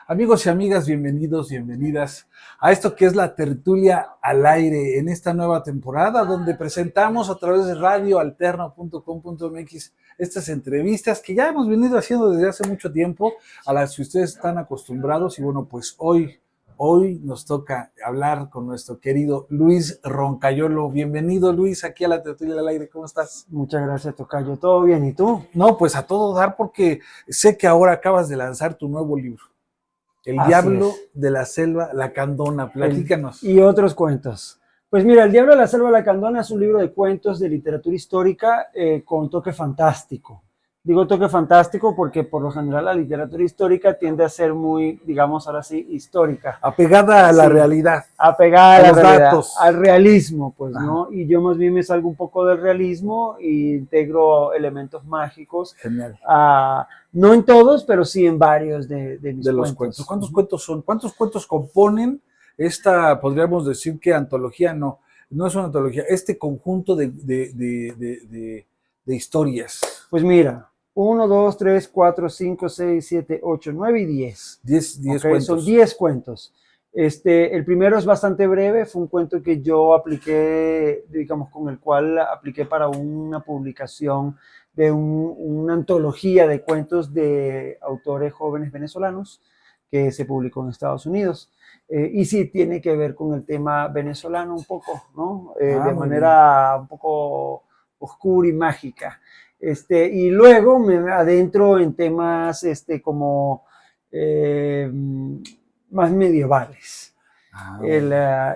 Amigos y amigas, bienvenidos, bienvenidas a esto que es la tertulia al aire en esta nueva temporada donde presentamos a través de radioalterno.com.mx estas entrevistas que ya hemos venido haciendo desde hace mucho tiempo, a las que ustedes están acostumbrados y bueno, pues hoy nos toca hablar con nuestro querido Luis Roncayolo. Bienvenido, Luis, aquí a la tertulia al aire. ¿Cómo estás? Muchas gracias, tocayo. ¿Todo bien? ¿Y tú? No, pues a todo dar porque sé que ahora acabas de lanzar tu nuevo libro. El Así Diablo es. de la Selva Lacandona. Platícanos. Y otros cuentos. Pues mira, El Diablo de la Selva Lacandona es un libro de cuentos de literatura histórica con toque fantástico. Digo toque fantástico porque por lo general la literatura histórica tiende a ser muy, digamos ahora sí, histórica. Apegada a la Sí, realidad. apegada a la los realidad, datos. al realismo, pues, Ajá. ¿no? Y yo más bien me salgo un poco del realismo e integro elementos mágicos. Genial. No en todos, pero sí en varios de mis De los cuentos. ¿Cuántos cuentos son? ¿Cuántos cuentos componen esta, podríamos decir que antología? No es una antología, este conjunto de historias. Pues mira, 1, 2, 3, 4, 5, 6, 7, 8, 9 y 10. 10 Okay, cuentos. son 10 cuentos. El primero es bastante breve, fue un cuento que yo apliqué, digamos, con el cual apliqué para una publicación de una antología de cuentos de autores jóvenes venezolanos que se publicó en Estados Unidos. Y sí tiene que ver con el tema venezolano un poco, ¿no? De manera un poco oscura y mágica. Y luego me adentro en temas como más medievales.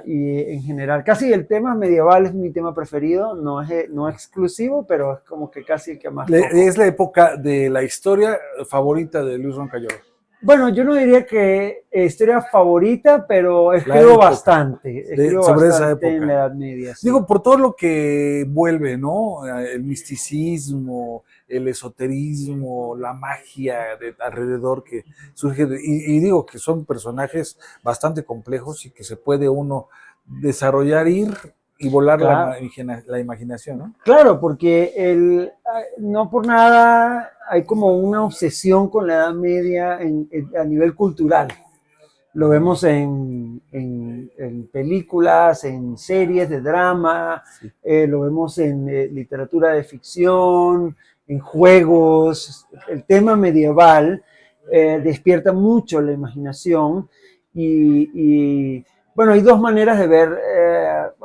Y en general, casi el tema medieval es mi tema preferido, no es exclusivo, pero es como que casi el que más toco. Es la época de la historia favorita de Luis Roncayolo. Bueno, yo no diría que historia favorita, pero escribo bastante. Escribo sobre bastante esa época. En la Edad Media. Sí. Digo, por todo lo que vuelve, ¿no? El misticismo, el esoterismo, la magia alrededor que surge. Y digo que son personajes bastante complejos y que se puede uno desarrollar, ir y volar la imaginación, ¿no? Claro, porque no por nada hay como una obsesión con la Edad Media a nivel cultural. Lo vemos en películas, en series de drama, sí. Lo vemos en literatura de ficción, en juegos. El tema medieval despierta mucho la imaginación y bueno, hay dos maneras de ver,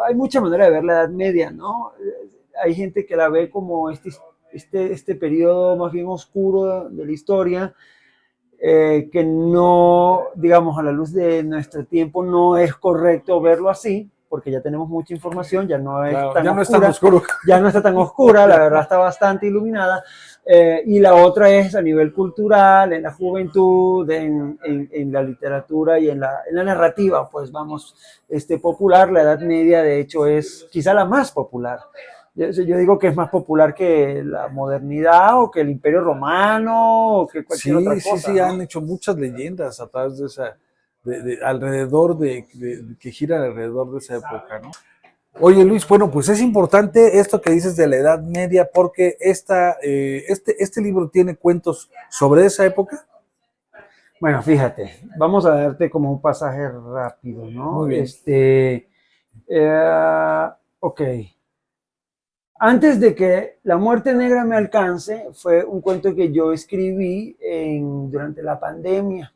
hay muchas maneras de ver la Edad Media, ¿no? Hay gente que la ve como este periodo más bien oscuro de la historia, que no, digamos, a la luz de nuestro tiempo no es correcto verlo así, porque ya tenemos mucha información, ya no es tan oscura, ya no está tan oscura, la verdad está bastante iluminada. Y la otra es a nivel cultural, en la juventud, en la literatura y en la narrativa, pues vamos, popular. La Edad Media de hecho es quizá la más popular. Yo digo que es más popular que la modernidad o que el Imperio Romano o que cualquier otra cosa. Sí, ¿no? Han hecho muchas leyendas a través de esa, alrededor que giran alrededor de esa época, ¿no? Oye, Luis, bueno, pues es importante esto que dices de la Edad Media porque este libro tiene cuentos sobre esa época. Bueno, fíjate, vamos a darte como un pasaje rápido, ¿no? Muy bien. Ok. Antes de que La Muerte Negra me alcance, fue un cuento que yo escribí durante la pandemia.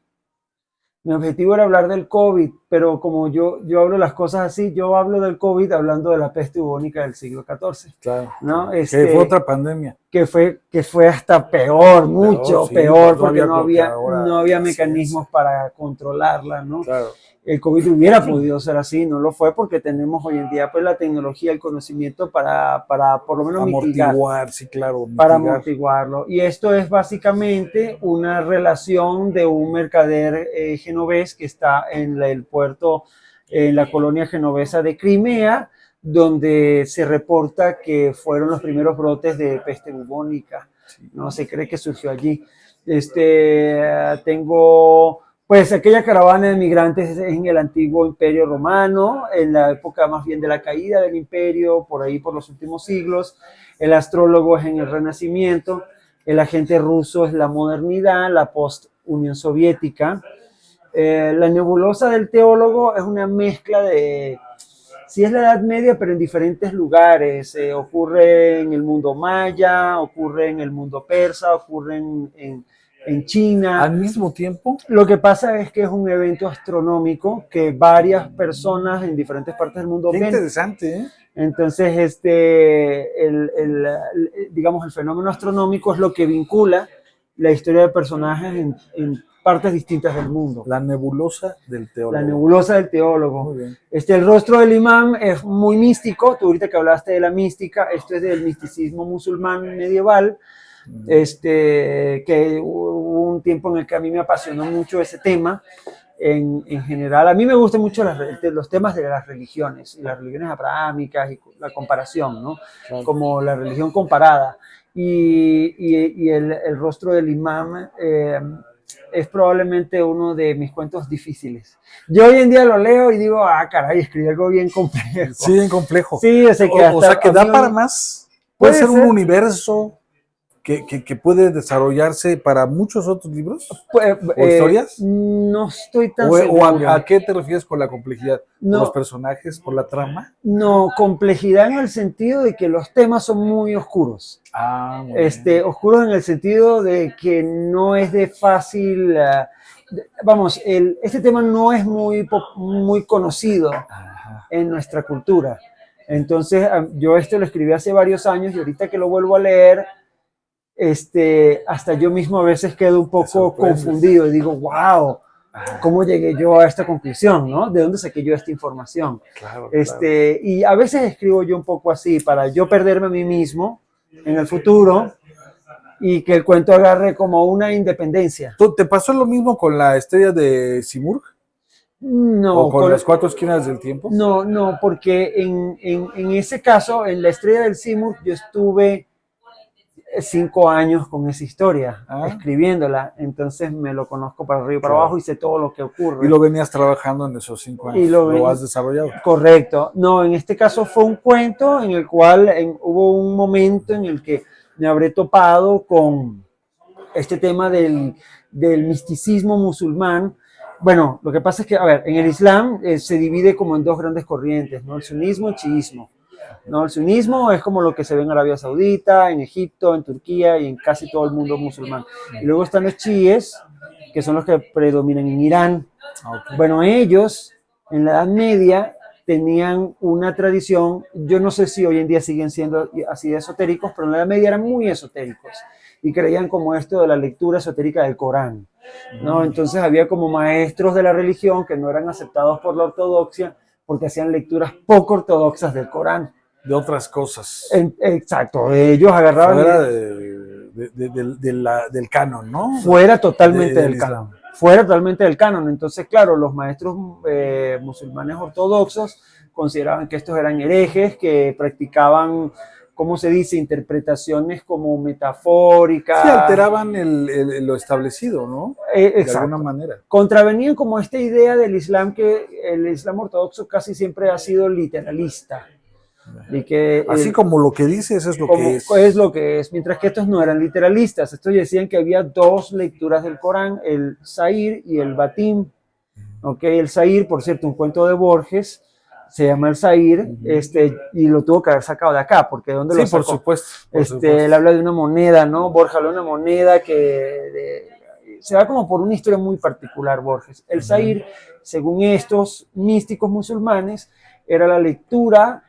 Mi objetivo era hablar del COVID, pero como yo hablo las cosas así, yo hablo del COVID hablando de la peste bubónica del siglo XIV. Claro. ¿No? Que fue otra pandemia. Que fue hasta peor, mucho peor, porque no había mecanismos para controlarla, ¿no? Claro. El COVID hubiera podido ser así, no lo fue porque tenemos hoy en día pues la tecnología, el conocimiento para por lo menos amortiguar, sí, claro. Para amortiguarlo. Y esto es básicamente una relación de un mercader genovés que está en el puerto, en la colonia genovesa de Crimea, donde se reporta que fueron los primeros brotes de peste bubónica. No se cree que surgió allí. Tengo pues aquella caravana de migrantes en el antiguo Imperio Romano, en la época más bien de la caída del imperio, por ahí por los últimos siglos. El astrólogo es en el Renacimiento, el agente ruso es la modernidad, la post-Unión Soviética. La nebulosa del teólogo es una mezcla de, sí es la Edad Media, pero en diferentes lugares. Ocurre en el mundo maya, ocurre en el mundo persa, ocurre en China. ¿Al mismo tiempo? Lo que pasa es que es un evento astronómico que varias personas en diferentes partes del mundo Qué ven. interesante, ¿eh? Entonces, digamos, el fenómeno astronómico es lo que vincula la historia de personajes en partes distintas del mundo. La nebulosa del teólogo. La nebulosa del teólogo. Muy bien. El rostro del imán es muy místico. Tú ahorita que hablaste de la mística, esto es del misticismo musulmán medieval. Que hubo un tiempo en el que a mí me apasionó mucho ese tema. En general, a mí me gustan mucho los temas de las religiones, y las religiones abrahámicas y la comparación, ¿no? Claro. Como la religión comparada. Y el rostro del imán es probablemente uno de mis cuentos difíciles. Yo hoy en día lo leo y digo, caray, escribí algo bien complejo. Sí, bien complejo. Sí, o sea que da para más. Puede ser un universo que puede desarrollarse para muchos otros libros o historias. No estoy tan seguro. ¿A qué te refieres con la complejidad? No, ¿Por los personajes, por la trama? No, complejidad en el sentido de que los temas son muy oscuros. Oscuros en el sentido de que no es de fácil... vamos, este tema no es muy conocido en nuestra cultura. Entonces, yo lo escribí hace varios años y ahorita que lo vuelvo a leer, hasta yo mismo a veces quedo un poco confundido y digo, wow, ¿cómo llegué yo a esta conclusión, ¿no? ¿De dónde saqué yo esta información? Claro, Y a veces escribo yo un poco así para yo perderme a mí mismo en el futuro y que el cuento agarre como una independencia. ¿Te pasó lo mismo con la estrella de Simurgh? No. ¿O con las cuatro esquinas del tiempo? No, porque en ese caso, en la estrella del Simurgh, yo estuve 5 años con esa historia, escribiéndola, entonces me lo conozco para arriba y para abajo y sé todo lo que ocurre. Y lo venías trabajando en esos 5 años, lo has desarrollado. Correcto. No, en este caso fue un cuento en el cual hubo un momento en el que me habré topado con este tema del misticismo musulmán. Bueno, lo que pasa es que, a ver, en el Islam se divide como en dos grandes corrientes, ¿no? El sunismo y el chiismo. ¿No? El sunismo es como lo que se ve en Arabia Saudita, en Egipto, en Turquía y en casi todo el mundo musulmán. Y luego están los chiíes, que son los que predominan en Irán. Bueno, ellos en la Edad Media tenían una tradición, yo no sé si hoy en día siguen siendo así de esotéricos, pero en la Edad Media eran muy esotéricos y creían como esto de la lectura esotérica del Corán, ¿no? Entonces había como maestros de la religión que no eran aceptados por la ortodoxia porque hacían lecturas poco ortodoxas del Corán. De otras cosas. Exacto, ellos agarraban... Fuera del canon, ¿no? Fuera totalmente del canon. Fuera totalmente del canon. Entonces, claro, los maestros musulmanes ortodoxos consideraban que estos eran herejes, que practicaban, ¿cómo se dice?, interpretaciones como metafóricas. Sí, alteraban lo establecido, ¿no? De alguna manera. Contravenían como esta idea del Islam, que el Islam ortodoxo casi siempre ha sido literalista. Y que así como lo que dices es lo que es. Es lo que es, mientras que estos no eran literalistas. Estos decían que había dos lecturas del Corán, el Zahir y el Batim. El Zahir, por cierto, un cuento de Borges, se llama el Zahir, y lo tuvo que haber sacado de acá, porque ¿dónde lo sacó? Por supuesto. Él habla de una moneda, ¿no? Borges habla de una moneda que se va como por una historia muy particular, Borges. El Zahir, según estos místicos musulmanes, era la lectura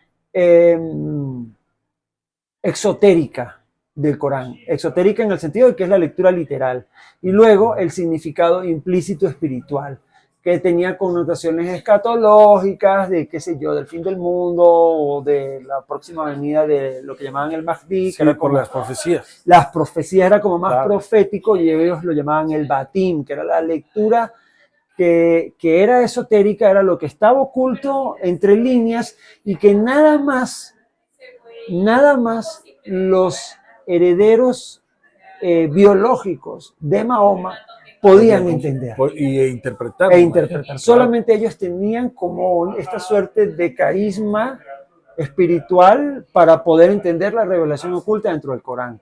exotérica del Corán, exotérica en el sentido de que es la lectura literal, y luego el significado implícito espiritual, que tenía connotaciones escatológicas de, qué sé yo, del fin del mundo o de la próxima venida de lo que llamaban el Mahdi, que era por las profecías. Las profecías era como más profético, y ellos lo llamaban el Batim, que era la lectura que era esotérica, era lo que estaba oculto entre líneas y que nada más los herederos biológicos de Mahoma podían entender. E interpretar. Solamente ellos tenían como esta suerte de carisma espiritual para poder entender la revelación oculta dentro del Corán.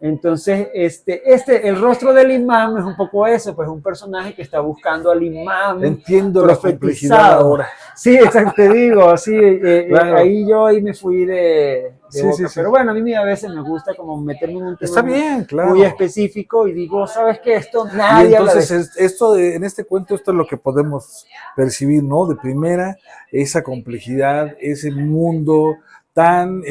Entonces, el rostro del imán es un poco eso, pues un personaje que está buscando al imán. Entiendo la complejidad ahora. Sí, exacto, te digo, sí, Claro. ahí me fui de Sí, boca. sí, sí. Pero bueno, a mí a veces me gusta como meterme en un tema Está bien, claro. muy específico y digo, ¿sabes qué? Esto Y nadie habla de entonces en este cuento esto es lo que podemos percibir, ¿no? De primera, esa complejidad, ese mundo tan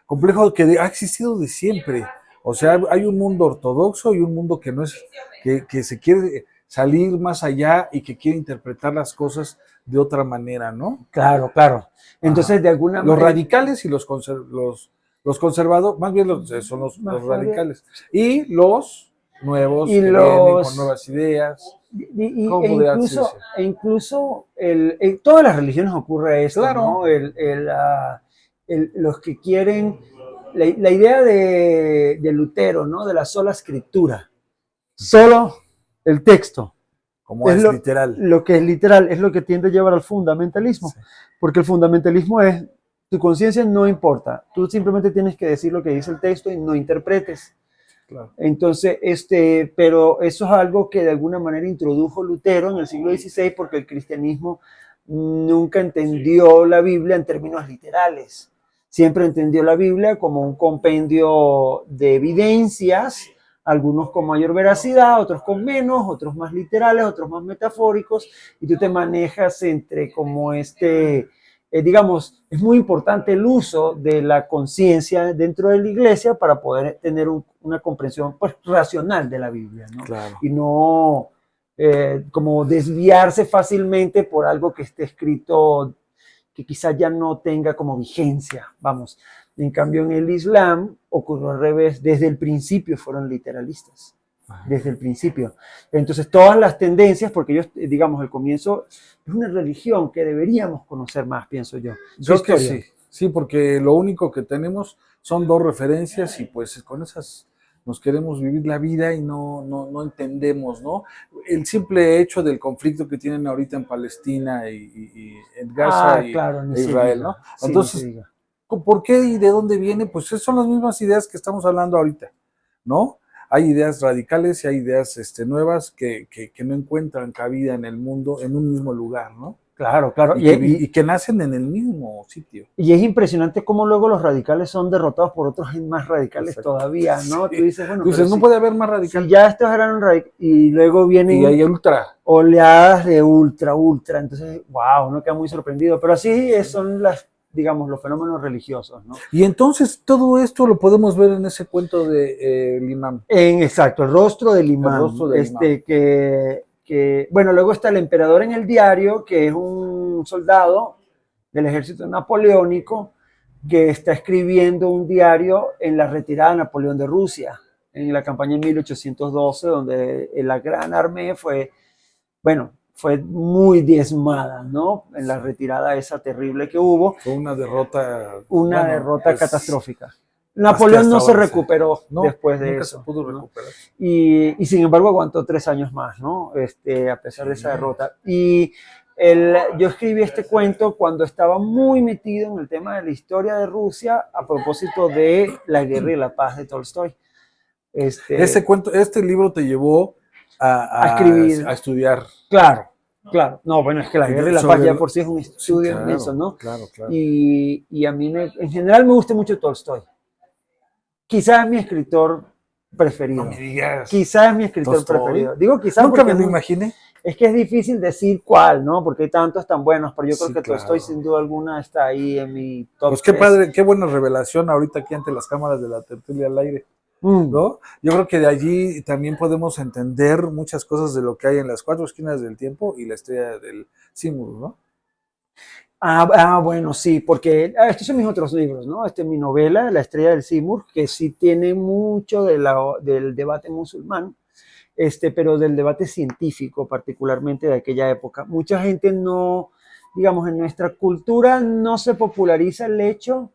complejo que ha existido de siempre. O sea, hay un mundo ortodoxo y un mundo que no es, que se quiere salir más allá y que quiere interpretar las cosas de otra manera, ¿no? Claro, claro. Entonces, Ajá. de alguna Los manera... radicales y los conservadores, más bien son los radicales. Y los nuevos Y que vienen con nuevas ideas. ¿Cómo podría decirse? incluso en todas las religiones ocurre esto, Claro. ¿no? Los que quieren, la idea de Lutero, ¿no? De la sola escritura, solo el texto. Como es literal. Lo que es literal es lo que tiende a llevar al fundamentalismo, sí. Porque el fundamentalismo es, tu conciencia no importa, tú simplemente tienes que decir lo que dice el texto y no interpretes. Claro. Entonces, pero eso es algo que de alguna manera introdujo Lutero en el siglo XVI porque el cristianismo nunca entendió la Biblia en términos literales. Siempre entendió la Biblia como un compendio de evidencias, algunos con mayor veracidad, otros con menos, otros más literales, otros más metafóricos, y tú te manejas entre como digamos, es muy importante el uso de la conciencia dentro de la iglesia para poder tener una comprensión pues, racional de la Biblia, ¿no? Claro. Y no como desviarse fácilmente por algo que esté escrito que quizás ya no tenga como vigencia, vamos. En cambio, en el Islam ocurrió al revés, desde el principio fueron literalistas, desde el principio. Entonces, todas las tendencias, porque ellos, digamos, el comienzo es una religión que deberíamos conocer más, pienso yo. Yo que sí, sí, porque lo único que tenemos son dos referencias y pues con esas nos queremos vivir la vida y no entendemos, ¿no? El simple hecho del conflicto que tienen ahorita en Palestina y en Gaza claro, e Israel, ¿no? Sí, entonces, ¿por qué y de dónde viene? Pues son las mismas ideas que estamos hablando ahorita, ¿no? Hay ideas radicales y hay ideas nuevas que no encuentran cabida en el mundo, en un mismo lugar, ¿no? Claro, claro. Y que nacen en el mismo sitio. Y es impresionante cómo luego los radicales son derrotados por otros más radicales. Exacto. Todavía, ¿no? Sí. Tú dices, bueno, no puede haber más radicales. Si ya estos eran radicales y luego vienen y hay ultra. Oleadas de ultra. Entonces, wow, uno queda muy sorprendido. Pero así son digamos, los fenómenos religiosos, ¿no? Y entonces todo esto lo podemos ver en ese cuento de el imán. Exacto, el rostro del imán. El rostro del imán. Bueno, luego está el emperador en el diario, que es un soldado del ejército napoleónico que está escribiendo un diario en la retirada de Napoleón de Rusia, en la campaña en 1812, donde la gran armée fue muy diezmada, ¿no? En la retirada esa terrible que hubo. Fue una derrota. Una derrota catastrófica. Napoleón no se recuperó después de eso. Se pudo recuperar. Y sin embargo aguantó 3 años más, ¿no? A pesar de esa derrota. Y yo escribí este cuento cuando estaba muy metido en el tema de la historia de Rusia a propósito de la guerra y la paz de Tolstoy. Este libro te llevó a escribir, a estudiar. Claro. No, bueno, es que la guerra y la paz ya por sí es un estudio inmenso, ¿no? Claro. Y a mí en general me gusta mucho Tolstoy. Quizás es mi escritor preferido. No me digas. Quizás es mi escritor preferido. Digo quizás nunca me lo imaginé. Es que es difícil decir cuál, ¿no? Porque hay tantos tan buenos, pero yo creo que Tolstoy sin duda alguna está ahí en mi top. Pues qué 3. Padre, qué buena revelación ahorita aquí ante las cámaras de la tertulia al aire. ¿No? Yo creo que de allí también podemos entender muchas cosas de lo que hay en las 4 esquinas del tiempo y la estrella del Simurgh, ¿no? Bueno, sí, porque estos son mis otros libros, ¿no? Mi novela, La estrella del Simurgh, que sí tiene mucho del debate musulmán, pero del debate científico, particularmente de aquella época. Mucha gente no, digamos, en nuestra cultura no se populariza el hecho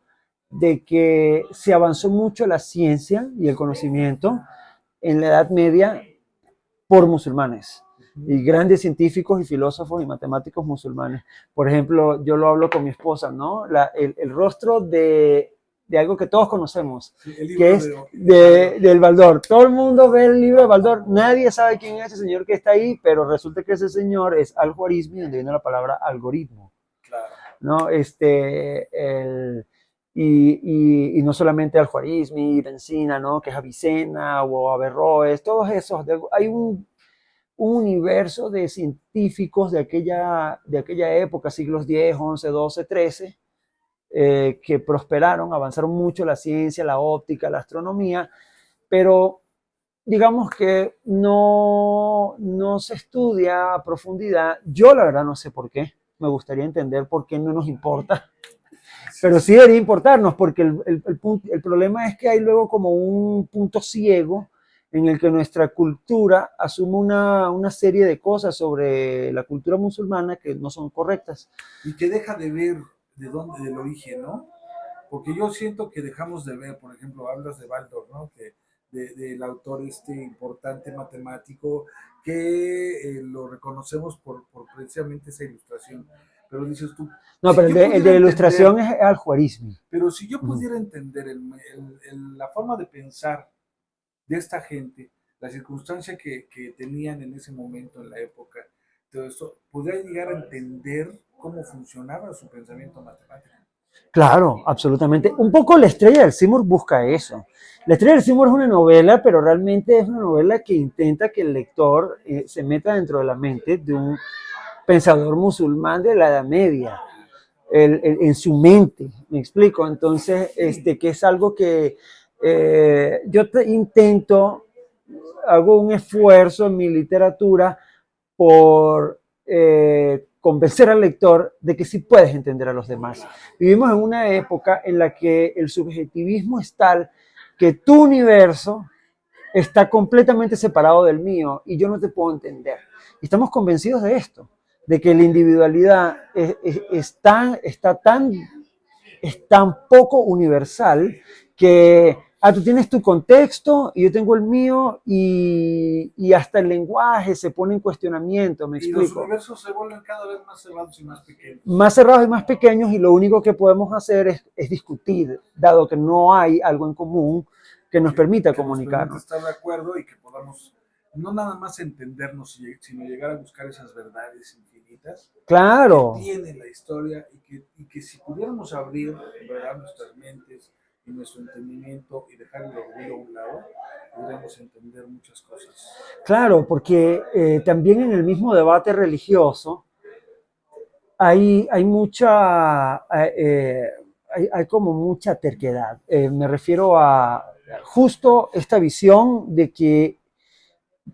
de que se avanzó mucho la ciencia y el conocimiento en la Edad Media por musulmanes y grandes científicos y filósofos y matemáticos musulmanes. Por ejemplo, yo lo hablo con mi esposa, ¿no? El rostro de de algo que todos conocemos, Sí, el que libro es de del Baldor. Todo el mundo ve el libro de Baldor, nadie sabe quién es ese señor que está ahí, pero resulta que ese señor es Al-Khwarizmi, donde viene la palabra algoritmo, claro. ¿no? Y no solamente Al-Khwarizmi, Benzina, ¿no? Que es Avicena o Averroes, todos esos. Hay un universo de científicos de aquella época, siglos X, XI, XII, XIII, que prosperaron, avanzaron mucho la ciencia, la óptica, la astronomía, pero digamos que no se estudia a profundidad. Yo la verdad no sé por qué, me gustaría entender por qué no nos importa, pero sí debería importarnos, porque el problema es que hay luego como un punto ciego en el que nuestra cultura asume una serie de cosas sobre la cultura musulmana que no son correctas. Y que deja de ver de dónde, del origen, ¿no? Porque yo siento que dejamos de ver, por ejemplo, hablas de Baldor, ¿no? Que del autor importante matemático, que lo reconocemos por precisamente esa ilustración. Pero dices tú, No, si pero yo el pudiera de la entender, ilustración es Al-Khwarizmi. pero si yo Ujú. pudiera entender la forma de pensar de esta gente, la circunstancia que tenían en ese momento, en la época, todo esto, podría llegar a entender cómo funcionaba su pensamiento matemático. Claro, absolutamente. Un poco La Estrella del Seymour busca eso. La Estrella del Seymour es una novela, pero realmente es una novela que intenta que el lector se meta dentro de la mente de un pensador musulmán de la Edad Media, en su mente, me explico. Entonces, que es algo que intento, hago un esfuerzo en mi literatura por convencer al lector de que sí puedes entender a los demás. Vivimos en una época en la que el subjetivismo es tal que tu universo está completamente separado del mío y yo no te puedo entender. Y estamos convencidos de esto, de que la individualidad es tan poco universal que tú tienes tu contexto y yo tengo el mío y hasta el lenguaje se pone en cuestionamiento, ¿me Y los explico? universos se vuelven cada vez más cerrados y más pequeños. Más cerrados y más pequeños y lo único que podemos hacer es discutir, dado que no hay algo en común que nos permita que nos permite comunicarnos. estar de acuerdo y que podamos no nada más entendernos, sino llegar a buscar esas verdades infinitas que Claro, tiene la historia y que si pudiéramos abrir ¿verdad? Nuestras mentes y nuestro entendimiento y dejar el orgullo a un lado, podríamos entender muchas cosas. claro, porque también en el mismo debate religioso hay mucha, hay como mucha terquedad. Me refiero a justo esta visión de que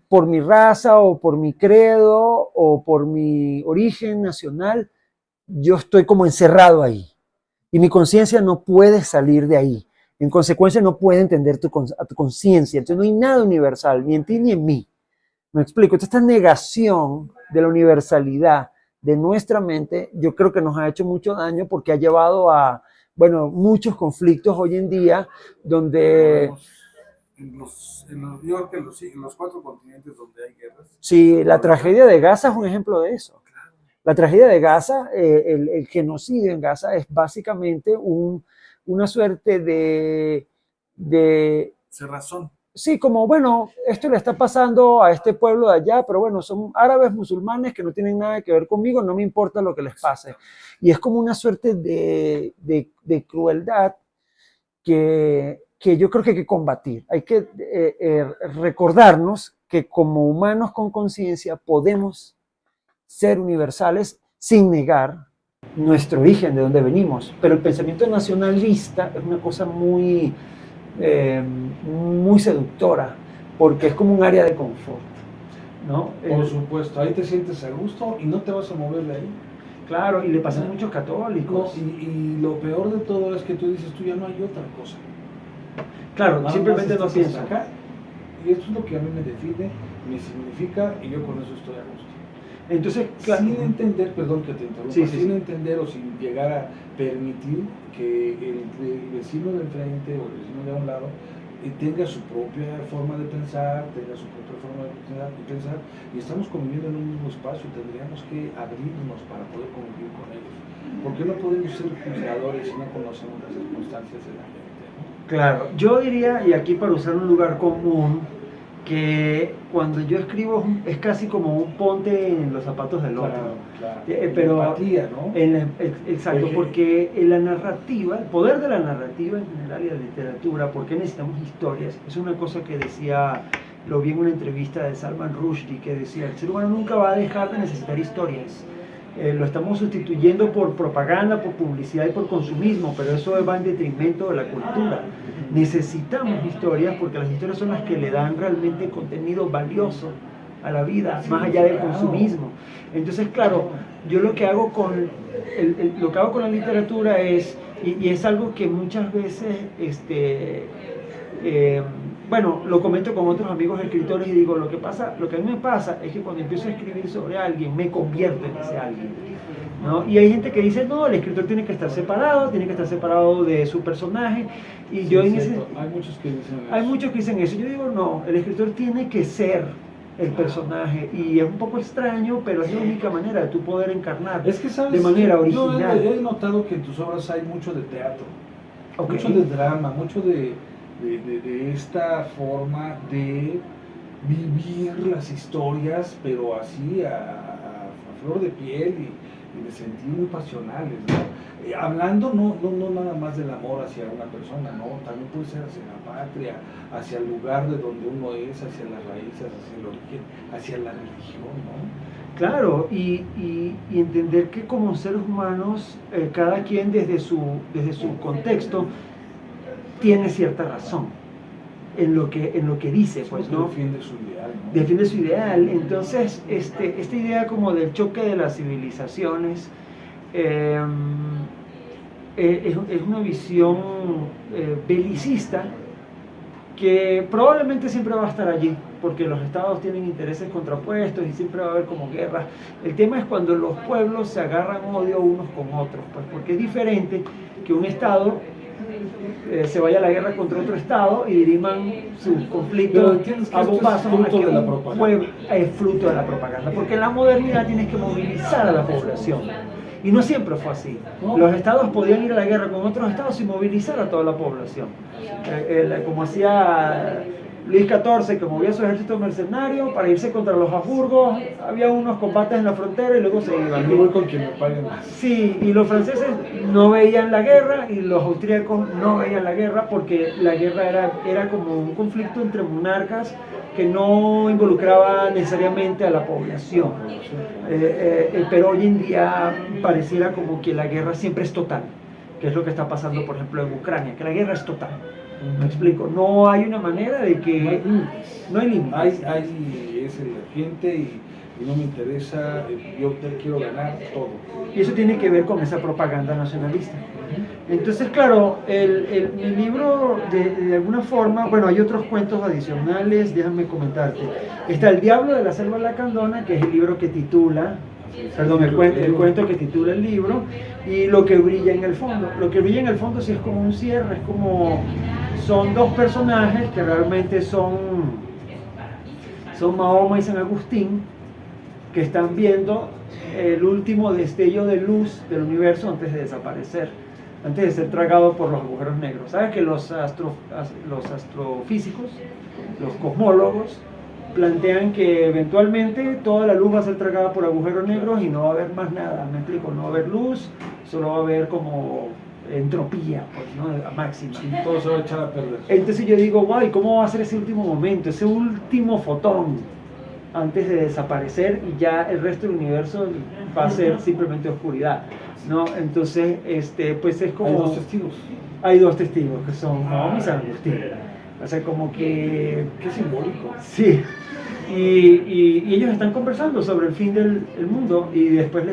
por mi raza o por mi credo o por mi origen nacional, yo estoy como encerrado ahí y mi conciencia no puede salir de ahí. En consecuencia, no puede entender a tu conciencia. Entonces, no hay nada universal, ni en ti ni en mí. ¿Me explico? Entonces, esta negación de la universalidad de nuestra mente, yo creo que nos ha hecho mucho daño porque ha llevado a, bueno, muchos conflictos hoy en día donde Yo creo que en los cuatro continentes donde hay guerras, si la ahorita, tragedia de Gaza es un ejemplo de eso. La tragedia de Gaza, el genocidio en Gaza es básicamente una suerte de cerrazón. sí, como bueno, esto le está pasando a este pueblo de allá, pero bueno, son árabes musulmanes que no tienen nada que ver conmigo, no me importa lo que les pase. Y es como una suerte de crueldad que yo creo que hay que combatir. Hay que recordarnos que como humanos con conciencia podemos ser universales sin negar nuestro origen, de dónde venimos. Pero el pensamiento nacionalista es una cosa muy seductora, porque es como un área de confort, ¿no? Por supuesto, ahí te sientes a gusto y no te vas a mover de ahí. Claro, y le pasa a muchos católicos. No, y lo peor de todo es que tú dices, tú ya no hay otra cosa. Claro, Nada simplemente no más estás pienso. acá, y esto es lo que a mí me define, me significa, y yo con eso estoy a gusto. Entonces, Sin entender, perdón que te interrumpa, sí, sí, sin sí. entender o sin llegar a permitir que el vecino de enfrente o el vecino de a un lado tenga su propia forma de pensar, tenga su propia forma de pensar, y estamos conviviendo en un mismo espacio, tendríamos que abrirnos para poder convivir con ellos. ¿Por qué no podemos ser juzgadores si no conocemos las circunstancias de la gente, ¿no? Claro, yo diría, y aquí para usar un lugar común, que cuando yo escribo es casi como un ponte en los zapatos del otro. Claro. Pero Empatía, ¿no? exacto, porque en la narrativa, el poder de la narrativa en general y de la literatura, ¿por qué necesitamos historias? Es una cosa que decía, lo vi en una entrevista de Salman Rushdie, que decía, el ser humano nunca va a dejar de necesitar historias. Lo estamos sustituyendo por propaganda, por publicidad y por consumismo, pero eso va en detrimento de la cultura. Necesitamos historias porque las historias son las que le dan realmente contenido valioso a la vida, más allá del consumismo. Entonces, claro, yo lo que hago con, lo que hago con la literatura es, y es algo que muchas veces, bueno, lo comento con otros amigos escritores y digo, lo que a mí me pasa es que cuando empiezo a escribir sobre alguien, me convierto en ese alguien, ¿no? Y hay gente que dice, no, el escritor tiene que estar separado de su personaje, y Sí, yo en hay muchos que dicen eso. hay muchos que dicen eso. Yo digo, no, el escritor tiene que ser el personaje, y es un poco extraño, pero es la única manera de tú poder encarnar Es que, ¿sabes? de manera original. Yo he notado que en tus obras hay mucho de teatro, Okay. mucho de drama, mucho de esta forma de vivir las historias, pero así a flor de piel y de sentir muy pasionales, ¿no? Hablando no nada más del amor hacia una persona, ¿no? También puede ser hacia la patria, hacia el lugar de donde uno es, hacia las raíces, hacia el origen, hacia la religión, ¿no? Claro, y entender que como seres humanos, cada quien desde su contexto tiene cierta razón en lo que dice, pues, ¿no? Defiende su ideal, ¿no? Defiende su ideal. Entonces, esta idea como del choque de las civilizaciones es una visión belicista que probablemente siempre va a estar allí, porque los estados tienen intereses contrapuestos y siempre va a haber como guerras. El tema es cuando los pueblos se agarran odio unos con otros, pues, porque es diferente que un estado se vaya a la guerra contra otro estado y diriman sus conflictos a bombazos, es fruto de la propaganda. Es fruto de la propaganda, porque en la modernidad tienes que movilizar a la población. Y no siempre fue así. Los estados podían ir a la guerra con otros estados y movilizar a toda la población. Como hacía Luis XIV, que movía su ejército mercenario para irse contra los Habsburgos. Había unos combates en la frontera y luego se iban. Yo voy con quien me pague más. Sí, y los franceses no veían la guerra y los austríacos no veían la guerra, porque la guerra era como un conflicto entre monarcas que no involucraba necesariamente a la población. Pero hoy en día pareciera como que la guerra siempre es total, que es lo que está pasando, por ejemplo, en Ucrania, que la guerra es total. ¿Me explico? No hay una manera de que... No hay límites. Hay ese gente y no me interesa, yo te quiero ganar todo. Y eso tiene que ver con esa propaganda nacionalista. Entonces, claro, mi libro, de alguna forma, bueno, hay otros cuentos adicionales, déjame comentarte. Está El Diablo de la Selva Lacandona, que es el libro que titula, perdón, el cuento que titula el libro, y Lo que brilla en el fondo. Lo que brilla en el fondo sí es como un cierre, es como, son dos personajes que realmente son Mahoma y San Agustín, que están viendo el último destello de luz del universo antes de desaparecer, antes de ser tragado por los agujeros negros. ¿Sabes que los astrofísicos, los cosmólogos, plantean que eventualmente toda la luz va a ser tragada por agujeros negros y no va a haber más nada? Me explico, no va a haber luz, solo va a haber como entropía, pues, ¿no? A máxima. Sí, todo se va a echar a perder. Entonces yo digo, guay, ¿cómo va a ser ese último momento, ese último fotón antes de desaparecer, y ya el resto del universo va a ser simplemente oscuridad, ¿no? Entonces, pues es como... Hay dos testigos, que son Mahoma y San Agustín. O sea, como que... Qué simbólico. Sí. Y ellos están conversando sobre el fin del mundo, y después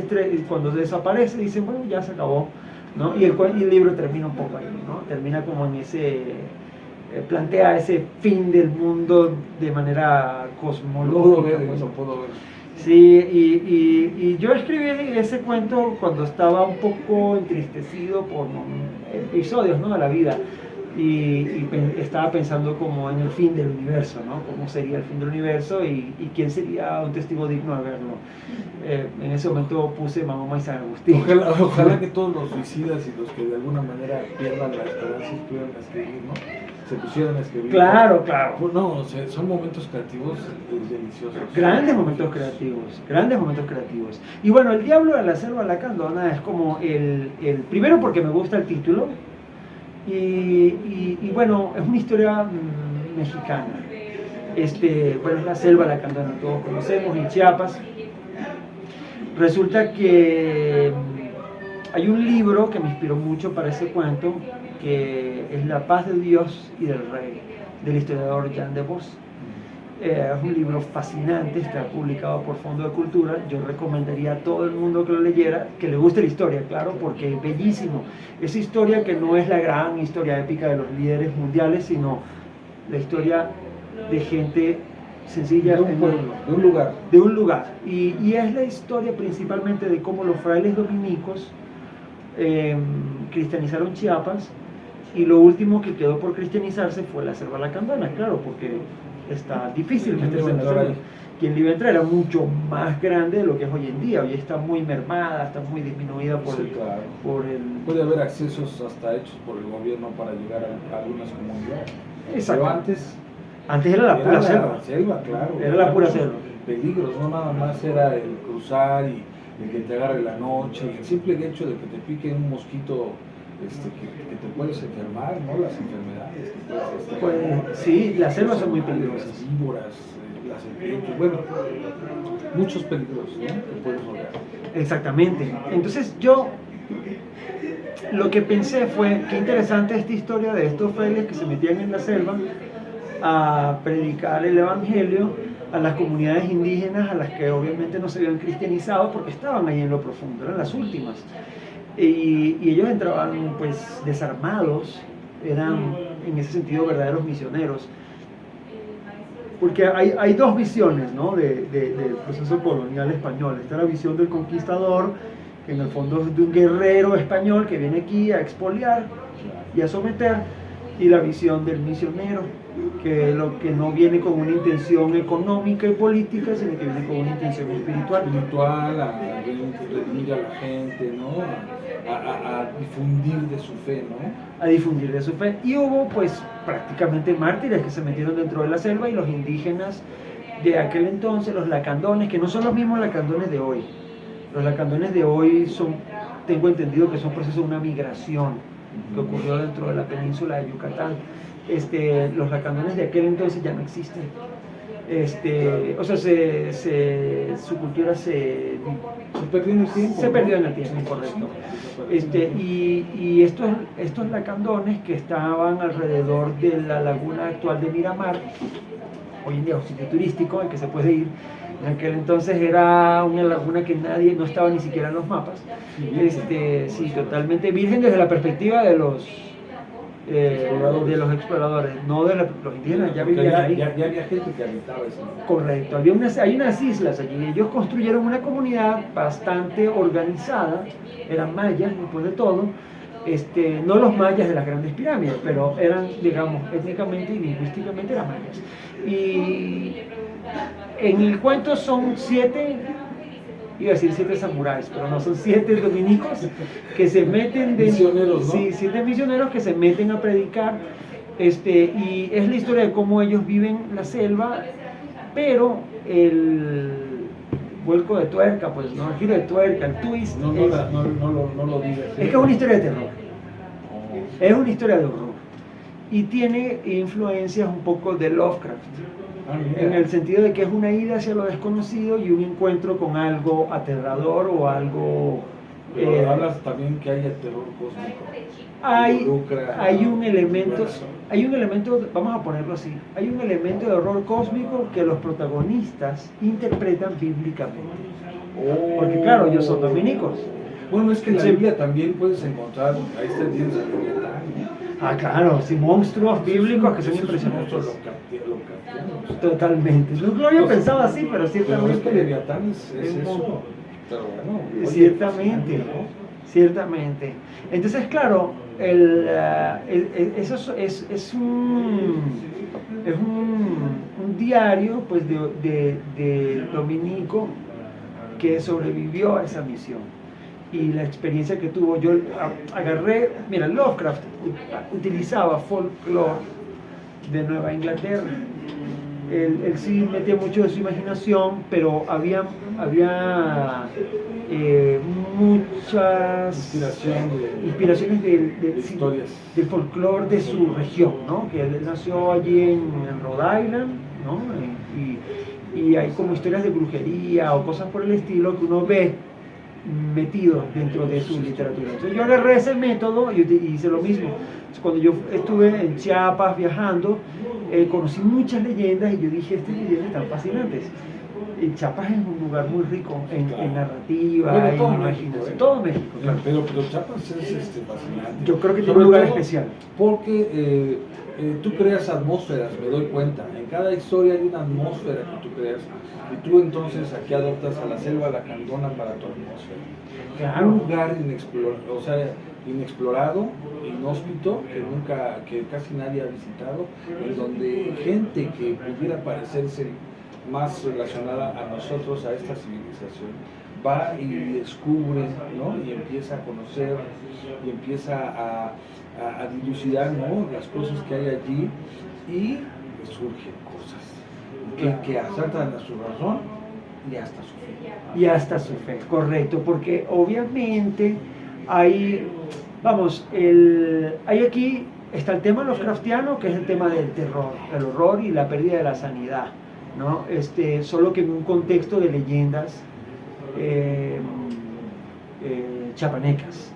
cuando desaparece dicen, bueno, ya se acabó, ¿no? Y el libro termina un poco ahí, ¿no? Termina como en ese... plantea ese fin del mundo de manera cosmológica. Puedo ver. Sí, y yo escribí ese cuento cuando estaba un poco entristecido por episodios, ¿no?, de la vida. estaba pensando como en el fin del universo, ¿no? ¿Cómo sería el fin del universo y quién sería un testigo digno de verlo? En ese momento puse Mahoma y San Agustín. Ojalá que todos los suicidas y los que de alguna manera pierdan la esperanza y pudieran escribir, ¿no? Se pusieran a escribir. Claro, claro. No, o sea, son momentos creativos deliciosos. Grandes momentos creativos, grandes momentos creativos. Y bueno, El Diablo de la Selva Lacandona es como primero porque me gusta el título, y bueno, es una historia mexicana. Bueno, es la selva lacandona, todos conocemos, en Chiapas. Resulta que hay un libro que me inspiró mucho para ese cuento, que es La paz de Dios y del Rey, del historiador Jean de Vos. Es un libro fascinante, está publicado por Fondo de Cultura. Yo recomendaría a todo el mundo que lo leyera, que le guste la historia, claro, porque es bellísimo. Esa historia que no es la gran historia épica de los líderes mundiales, sino la historia de gente sencilla de un pueblo, de un lugar. De un lugar. Y es la historia principalmente de cómo los frailes dominicos cristianizaron Chiapas, y lo último que quedó por cristianizarse fue la selva lacandona, claro, porque está difícil meterse en la selva. Quien le iba a entrar era mucho más grande de lo que es hoy en día. Hoy está muy mermada, está muy disminuida por, sí, claro. Puede haber accesos hasta hechos por el gobierno para llegar a algunas comunidades. Exacto. Pero antes era la pura selva. Claro. Era la pura selva. Peligros, no nada más era el cruzar y el que te agarre la noche, y el simple hecho de que te pique un mosquito. Que te puedes enfermar, ¿no? Las enfermedades que puedes pues, sí, las selvas son muy peligrosas. Las víboras, las serpientes, bueno, muchos peligros, ¿no? Que puedes rodear. Exactamente. Entonces yo lo que pensé fue, qué interesante esta historia de estos frailes que se metían en la selva a predicar el evangelio a las comunidades indígenas, a las que obviamente no se habían cristianizado porque estaban ahí en lo profundo, eran las últimas. Y ellos entraban pues desarmados, eran en ese sentido verdaderos misioneros, porque hay dos visiones, ¿no? del proceso colonial español. Está la visión del conquistador, que en el fondo es de un guerrero español que viene aquí a expoliar y a someter, y la visión del misionero, que lo que no viene con una intención económica y política, sino que viene con una intención espiritual. A redimir a la gente, ¿no? A difundir de su fe, ¿no? A difundir de su fe. Y hubo pues prácticamente mártires que se metieron dentro de la selva, y los indígenas de aquel entonces, los lacandones, que no son los mismos lacandones de hoy. Los lacandones de hoy son, tengo entendido que son proceso de una migración que ocurrió dentro de la península de Yucatán. Los lacandones de aquel entonces ya no existen. O sea, su cultura se perdió en el tiempo. Se perdió en el tiempo, correcto. Y estos lacandones que estaban alrededor de la laguna actual de Miramar, hoy en día es un sitio turístico al que se puede ir. En aquel entonces era una laguna que no estaba ni siquiera en los mapas. Sí, totalmente virgen desde la perspectiva de los exploradores, no de los indígenas, ya vivían ahí. Ya había gente que habitaba eso. Correcto, hay unas islas allí. Ellos construyeron una comunidad bastante organizada, eran mayas después de todo. No los mayas de las grandes pirámides, pero eran, digamos, étnicamente y lingüísticamente eran mayas. Y en el cuento son 7, iba a decir 7 samuráis, pero no, son 7 dominicos que se meten de misioneros, ¿no? Sí, 7 misioneros que se meten a predicar, y es la historia de cómo ellos viven la selva, pero el vuelco de tuerca, pues no, el giro de tuerca, el twist, no lo digas. Es que es una historia de terror. Es una historia de horror y tiene influencias un poco de Lovecraft, en el sentido de que es una ida hacia lo desconocido y un encuentro con algo aterrador o algo... hablas también que haya terror cósmico. Hay un elemento, vamos a ponerlo así, hay un elemento de horror cósmico que los protagonistas interpretan bíblicamente. Porque claro, ellos son dominicos. Bueno, es que en la Biblia también puedes encontrar, ahí está el Dios de Ah, claro, sí, monstruos bíblicos que son impresionantes. Totalmente. No lo había pensado así, pero ciertamente. Pero es que Leviatán es eso. Pero bueno, ciertamente. ciertamente. Entonces, claro, eso es un diario pues, de dominico que sobrevivió a esa misión y la experiencia que tuvo. Yo agarré, mira, Lovecraft utilizaba folclore de Nueva Inglaterra. Él sí metía mucho de su imaginación, pero había muchas inspiraciones historias. del folclore de su región, ¿no? Que él nació allí en Rhode Island, ¿no? Y hay como historias de brujería o cosas por el estilo que uno ve metidos dentro de su literatura. Entonces yo agarré ese método y hice lo mismo. Cuando yo estuve en Chiapas viajando, conocí muchas leyendas y yo dije, estas leyendas están fascinantes. Chiapas es un lugar muy rico en narrativa, bueno, en imaginación. Todo México, claro. Pero Chiapas es fascinante. Yo creo que tiene un lugar especial. Porque tú creas atmósferas, me doy cuenta. En cada historia hay una atmósfera que tú creas. Y tú entonces aquí adoptas a la selva lacandona para tu atmósfera. Claro. Un lugar inexplorado, inhóspito, que casi nadie ha visitado, en donde gente que pudiera parecerse más relacionada a nosotros, a esta civilización, va y descubre, ¿no? Y empieza a conocer y empieza a dilucidar, ¿no? Las cosas que hay allí y surgen cosas que asaltan a su razón y hasta su fe. Y hasta su fe, correcto, porque obviamente hay, vamos, hay aquí está el tema lovecraftiano, que es el tema del terror, el horror y la pérdida de la sanidad, ¿no? Solo que en un contexto de leyendas chiapanecas,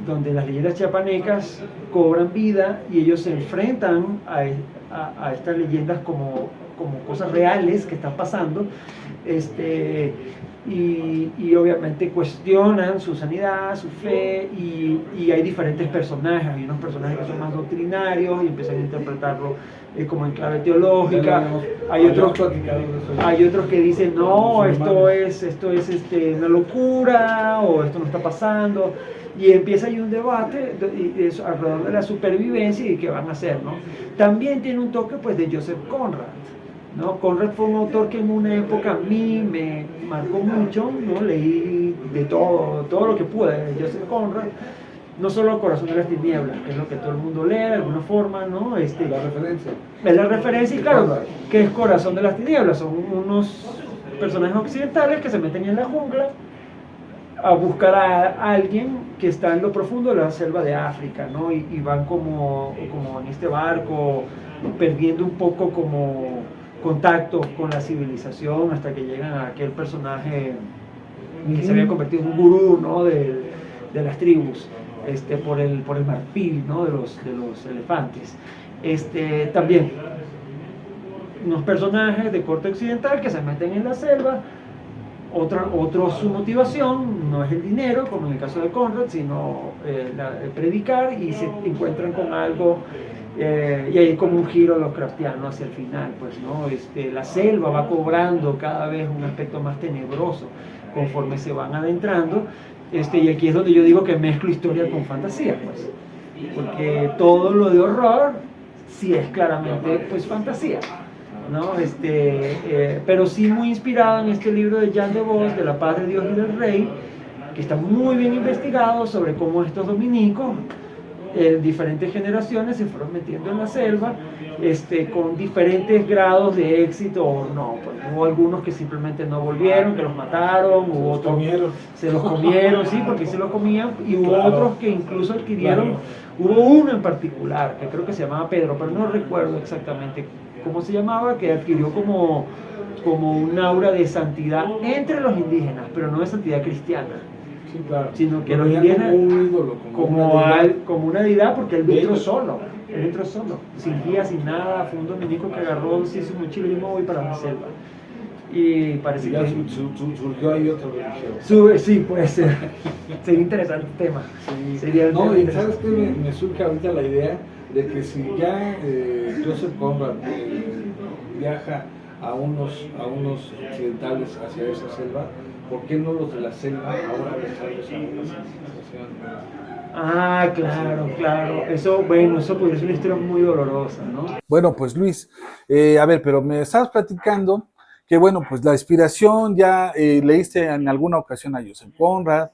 donde las leyendas chiapanecas cobran vida y ellos se enfrentan a estas leyendas como cosas reales que están pasando, y obviamente cuestionan su sanidad, su fe, y hay diferentes personajes. Hay unos personajes que son más doctrinarios y empiezan a interpretarlo como en clave teológica. Hay otros que dicen, no, esto es una locura, o esto no está pasando, y empieza ahí un debate alrededor de la supervivencia y qué van a hacer, ¿no? También tiene un toque pues de Joseph Conrad, ¿no? Conrad fue un autor que en una época a mí me marcó mucho, ¿no? Leí de todo lo que pude de Joseph Conrad, no solo Corazón de las Tinieblas, que es lo que todo el mundo lee de alguna forma, ¿no? La referencia. Es la referencia, y claro, ¿qué es Corazón de las Tinieblas? Son unos personajes occidentales que se meten en la jungla a buscar a alguien que está en lo profundo de la selva de África, ¿no? Y van como en este barco, perdiendo un poco como contacto con la civilización hasta que llegan a aquel personaje que se había convertido en un gurú, ¿no? de las tribus, por el marfil, ¿no? de los elefantes. También unos personajes de corte occidental que se meten en la selva. Su motivación no es el dinero, como en el caso de Conrad, sino predicar, y se encuentran con algo, y hay como un giro lovecraftiano hacia el final, pues, ¿no? La selva va cobrando cada vez un aspecto más tenebroso conforme se van adentrando, y aquí es donde yo digo que mezclo historia con fantasía, pues, porque todo lo de horror sí es claramente pues fantasía, ¿no? Pero sí muy inspirado en este libro de Jan de Vos, de La Paz de Dios y del Rey, que está muy bien investigado sobre cómo estos dominicos, diferentes generaciones, se fueron metiendo en la selva, con diferentes grados de éxito o no. Pues, hubo algunos que simplemente no volvieron, que los mataron, hubo otros se los comieron, sí, porque se los comían, y hubo otros que incluso adquirieron, hubo uno en particular, que creo que se llamaba Pedro, pero no recuerdo exactamente cómo se llamaba, que adquirió como un aura de santidad entre los indígenas, pero no de santidad cristiana. Sí, claro. Sino que los indígenas como un ídolo, como una deidad, porque él entró solo, sin guía, sin nada. Fue un dominico que agarró, se hizo mochila y me voy para la selva. Y parece ya que surgió ahí otra religión. Sí, puede ser. Sería interesante el tema. Sí. Sería No, y ¿sabes qué? Me surge ahorita la idea de que si ya Joseph Conrad viaja a unos occidentales hacia esa selva, ¿por qué no los de la selva ahora dejarlos a una civilización? Ah, claro, claro. Eso, bueno, eso podría ser una historia muy dolorosa, ¿no? Bueno, pues Luis, a ver, pero me estabas platicando que, bueno, pues la inspiración ya leíste en alguna ocasión a Joseph Conrad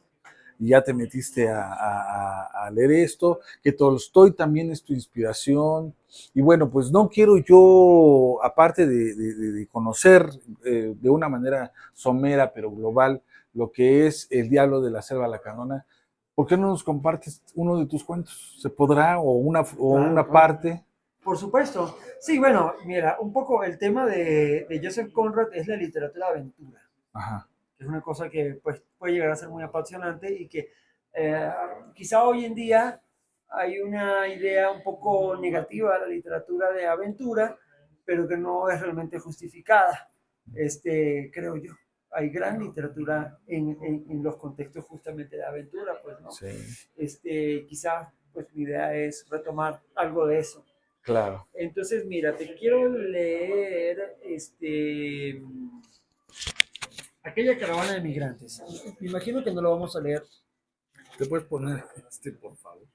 y ya te metiste a leer esto, que Tolstoy también es tu inspiración. Y bueno, pues no quiero yo, aparte de conocer de una manera somera pero global lo que es El Diablo de la Selva Lacandona, ¿por qué no nos compartes uno de tus cuentos? ¿Se podrá? O Claro, una claro. parte. Por supuesto. Sí, bueno, mira, un poco el tema de Joseph Conrad es la literatura de aventura, Ajá. que es una cosa que pues, puede llegar a ser muy apasionante y que eh, quizá hoy en día hay una idea un poco negativa de la literatura de aventura, pero que no es realmente justificada, creo yo. Hay gran literatura en los contextos justamente de aventura, pues, ¿no? Sí, Quizás, pues, mi idea es retomar algo de eso. claro. Entonces, mira, te quiero leer aquella caravana de migrantes. Me imagino que no lo vamos a leer. ¿Te puedes poner por favor?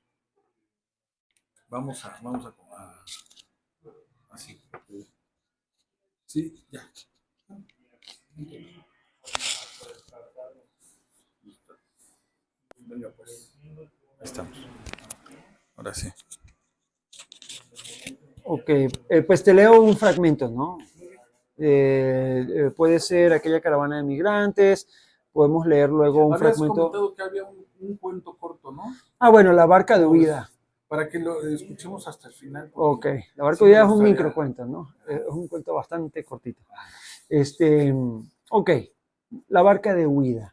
Así. Sí, ya. Venga, pues. Ahí estamos. Ahora sí. Ok, pues te leo un fragmento, ¿no? Puede ser aquella caravana de migrantes, podemos leer luego un Habías fragmento. comentado que había un cuento corto, ¿no? Ah, bueno, la barca de huida. Para que lo escuchemos hasta el final. Ok, la barca Sí de me huida es un gustaría. microcuento, ¿no? Es un cuento bastante cortito. Ok, la barca de huida.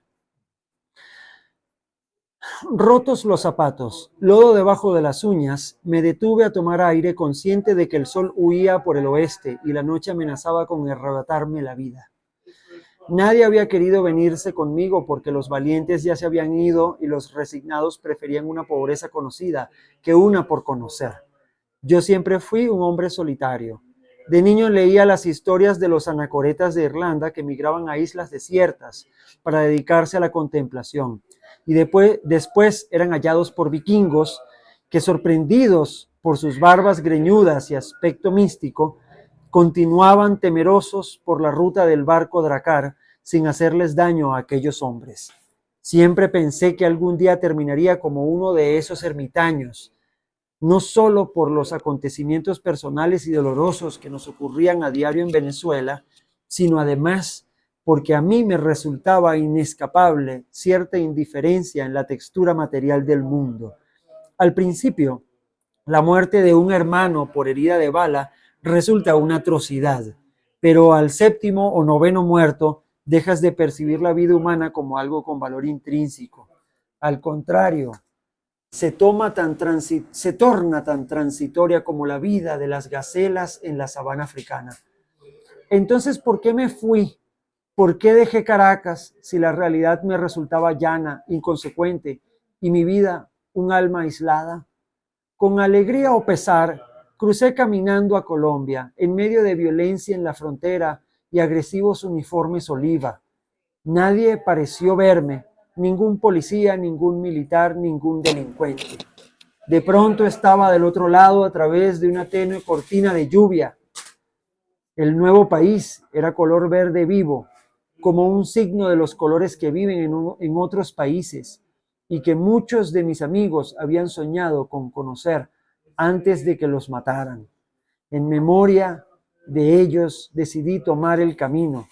Rotos los zapatos, lodo debajo de las uñas, me detuve a tomar aire consciente de que el sol huía por el oeste y la noche amenazaba con arrebatarme la vida. Nadie había querido venirse conmigo porque los valientes ya se habían ido y los resignados preferían una pobreza conocida que una por conocer. Yo siempre fui un hombre solitario. De niño leía las historias de los anacoretas de Irlanda que migraban a islas desiertas para dedicarse a la contemplación. Y después eran hallados por vikingos que, sorprendidos por sus barbas greñudas y aspecto místico, continuaban temerosos por la ruta del barco Dracar sin hacerles daño a aquellos hombres. Siempre pensé que algún día terminaría como uno de esos ermitaños, no solo por los acontecimientos personales y dolorosos que nos ocurrían a diario en Venezuela, sino además porque a mí me resultaba inescapable cierta indiferencia en la textura material del mundo. Al principio, la muerte de un hermano por herida de bala resulta una atrocidad, pero al séptimo o noveno muerto dejas de percibir la vida humana como algo con valor intrínseco. Al contrario, se torna tan transitoria como la vida de las gacelas en la sabana africana. Entonces, ¿por qué me fui? ¿Por qué dejé Caracas si la realidad me resultaba llana, inconsecuente y mi vida un alma aislada? Con alegría o pesar, crucé caminando a Colombia, en medio de violencia en la frontera y agresivos uniformes oliva. Nadie pareció verme, ningún policía, ningún militar, ningún delincuente. De pronto estaba del otro lado a través de una tenue cortina de lluvia. El nuevo país era color verde vivo, como un signo de los colores que viven en otros países y que muchos de mis amigos habían soñado con conocer antes de que los mataran. En memoria de ellos decidí tomar el camino.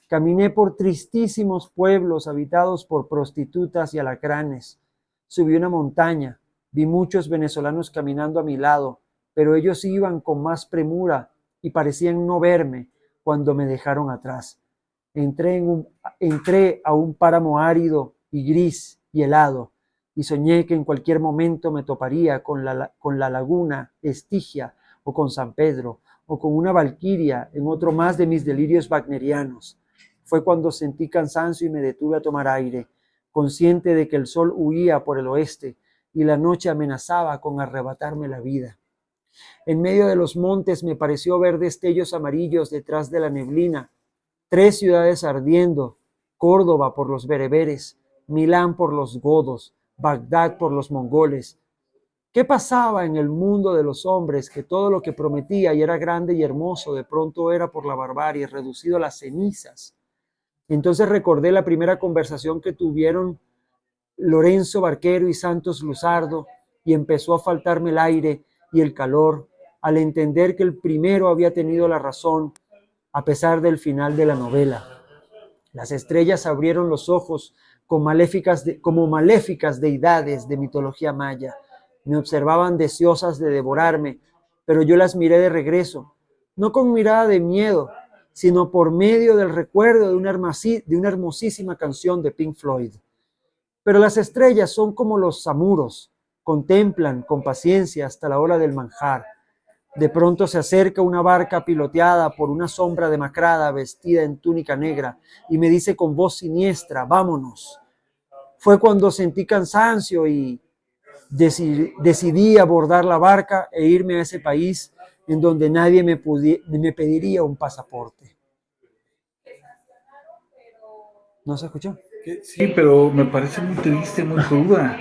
Caminé por tristísimos pueblos habitados por prostitutas y alacranes. Subí una montaña, vi muchos venezolanos caminando a mi lado, pero ellos iban con más premura y parecían no verme cuando me dejaron atrás. Entré a un páramo árido y gris y helado y soñé que en cualquier momento me toparía con la laguna Estigia o con San Pedro o con una valquiria en otro más de mis delirios wagnerianos. Fue cuando sentí cansancio y me detuve a tomar aire, consciente de que el sol huía por el oeste y la noche amenazaba con arrebatarme la vida. En medio de los montes me pareció ver destellos amarillos detrás de la neblina, 3 ciudades ardiendo, Córdoba por los bereberes, Milán por los godos, Bagdad por los mongoles. ¿Qué pasaba en el mundo de los hombres que todo lo que prometía y era grande y hermoso de pronto era por la barbarie reducido a las cenizas? Entonces recordé la primera conversación que tuvieron Lorenzo Barquero y Santos Luzardo y empezó a faltarme el aire y el calor al entender que el primero había tenido la razón a pesar del final de la novela. Las estrellas abrieron los ojos como maléficas deidades de mitología maya. Me observaban deseosas de devorarme, pero yo las miré de regreso, no con mirada de miedo, sino por medio del recuerdo de una hermosísima canción de Pink Floyd. Pero las estrellas son como los samuros, contemplan con paciencia hasta la hora del manjar. De pronto se acerca una barca piloteada por una sombra demacrada vestida en túnica negra y me dice con voz siniestra, vámonos. Fue cuando sentí cansancio y decidí abordar la barca e irme a ese país en donde nadie me pediría un pasaporte. ¿No se escuchó? Sí, pero me parece muy triste, muy cruda.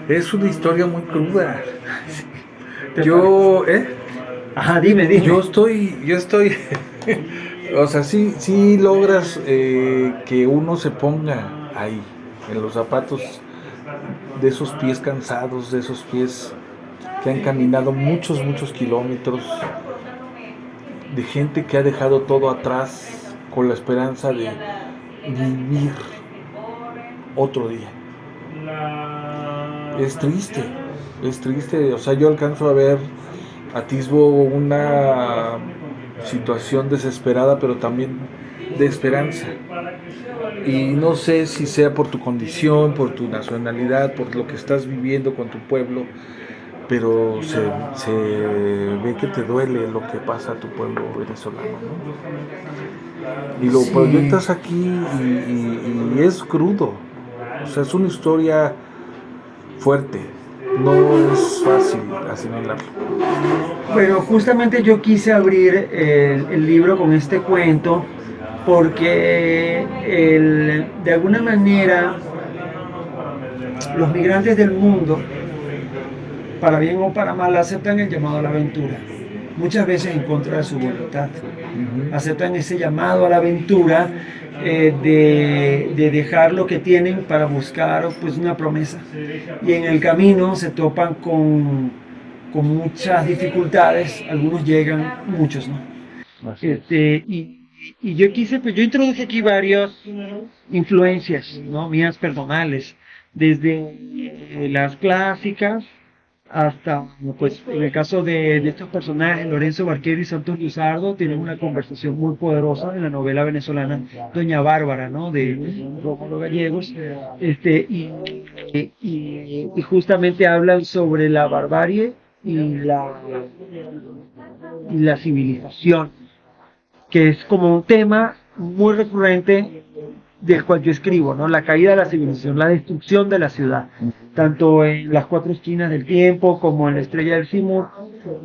Es una historia muy cruda. Yo, Ajá, dime. Yo estoy, o sea, sí logras que uno se ponga ahí, en los zapatos de esos pies cansados, de esos pies que han caminado muchos kilómetros, de gente que ha dejado todo atrás con la esperanza de vivir otro día. Es triste, o sea, yo alcanzo a ver, atisbo una situación desesperada, pero también de esperanza. Y no sé si sea por tu condición, por tu nacionalidad, por lo que estás viviendo con tu pueblo, pero se ve que te duele lo que pasa a tu pueblo venezolano, ¿no? Y lo proyectas aquí y es crudo, o sea, es una historia fuerte, no es fácil asimilarlo. Bueno, justamente yo quise abrir el libro con este cuento porque de alguna manera los migrantes del mundo, para bien o para mal, aceptan el llamado a la aventura, muchas veces en contra de su voluntad. Aceptan ese llamado a la aventura de dejar lo que tienen para buscar pues una promesa, y en el camino se topan con muchas dificultades, algunos llegan, muchos no. Y yo yo introduje aquí varias influencias, ¿no?, mías personales, desde las clásicas hasta, pues, en el caso de estos personajes, Lorenzo Barquero y Santos Luzardo, tienen una conversación muy poderosa en la novela venezolana Doña Bárbara, ¿no?, de Rómulo Gallegos, y justamente hablan sobre la barbarie y la civilización, que es como un tema muy recurrente del cual yo escribo, ¿no? La caída de la civilización, la destrucción de la ciudad, tanto en Las Cuatro Esquinas del Tiempo como en La Estrella del Simur.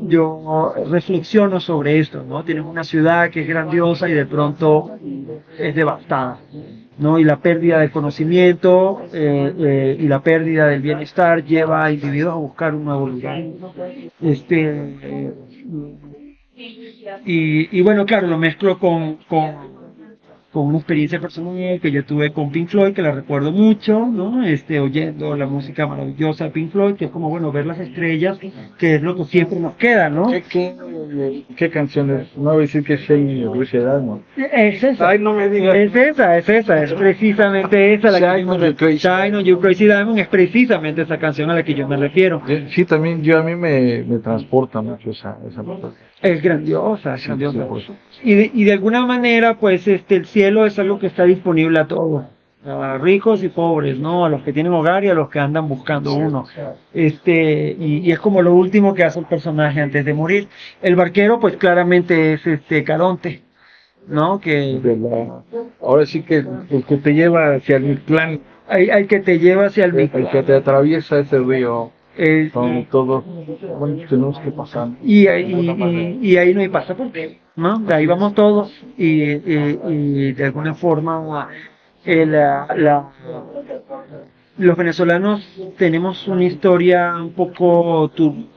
Yo reflexiono sobre esto, ¿no? Tienes una ciudad que es grandiosa y de pronto es devastada, ¿no? Y la pérdida de conocimiento y la pérdida del bienestar lleva a individuos a buscar un nuevo lugar. Y bueno, claro, lo mezclo con una experiencia personal que yo tuve con Pink Floyd, que la recuerdo mucho, ¿no? Oyendo la música maravillosa de Pink Floyd, que es como, bueno, ver las estrellas, que es lo que siempre nos queda, ¿no? ¿Qué canciones? No voy a decir que es Shane Russia Diamond. Es esa. Ay, no me digas. Es precisamente esa la que Shine on You Crazy Diamond, es precisamente esa canción a la que yo me refiero. Sí, también a mí me transporta mucho esa parte. Es grandiosa, es Sí, grandiosa. sí, Y de alguna manera, pues, el cielo es algo que está disponible a todos, a ricos y pobres, ¿no? A los que tienen hogar y a los que andan buscando uno. Y es como lo último que hace el personaje antes de morir. El barquero, pues, claramente es Caronte, ¿no? Ahora sí que el que te lleva hacia el Mictlán, Hay que te lleva hacia el el que te atraviesa ese río. Sobre todo, bueno, tenemos que pasar. Y ahí no hay pasaporte, ¿no? De ahí vamos todos y de alguna forma los venezolanos tenemos una historia un poco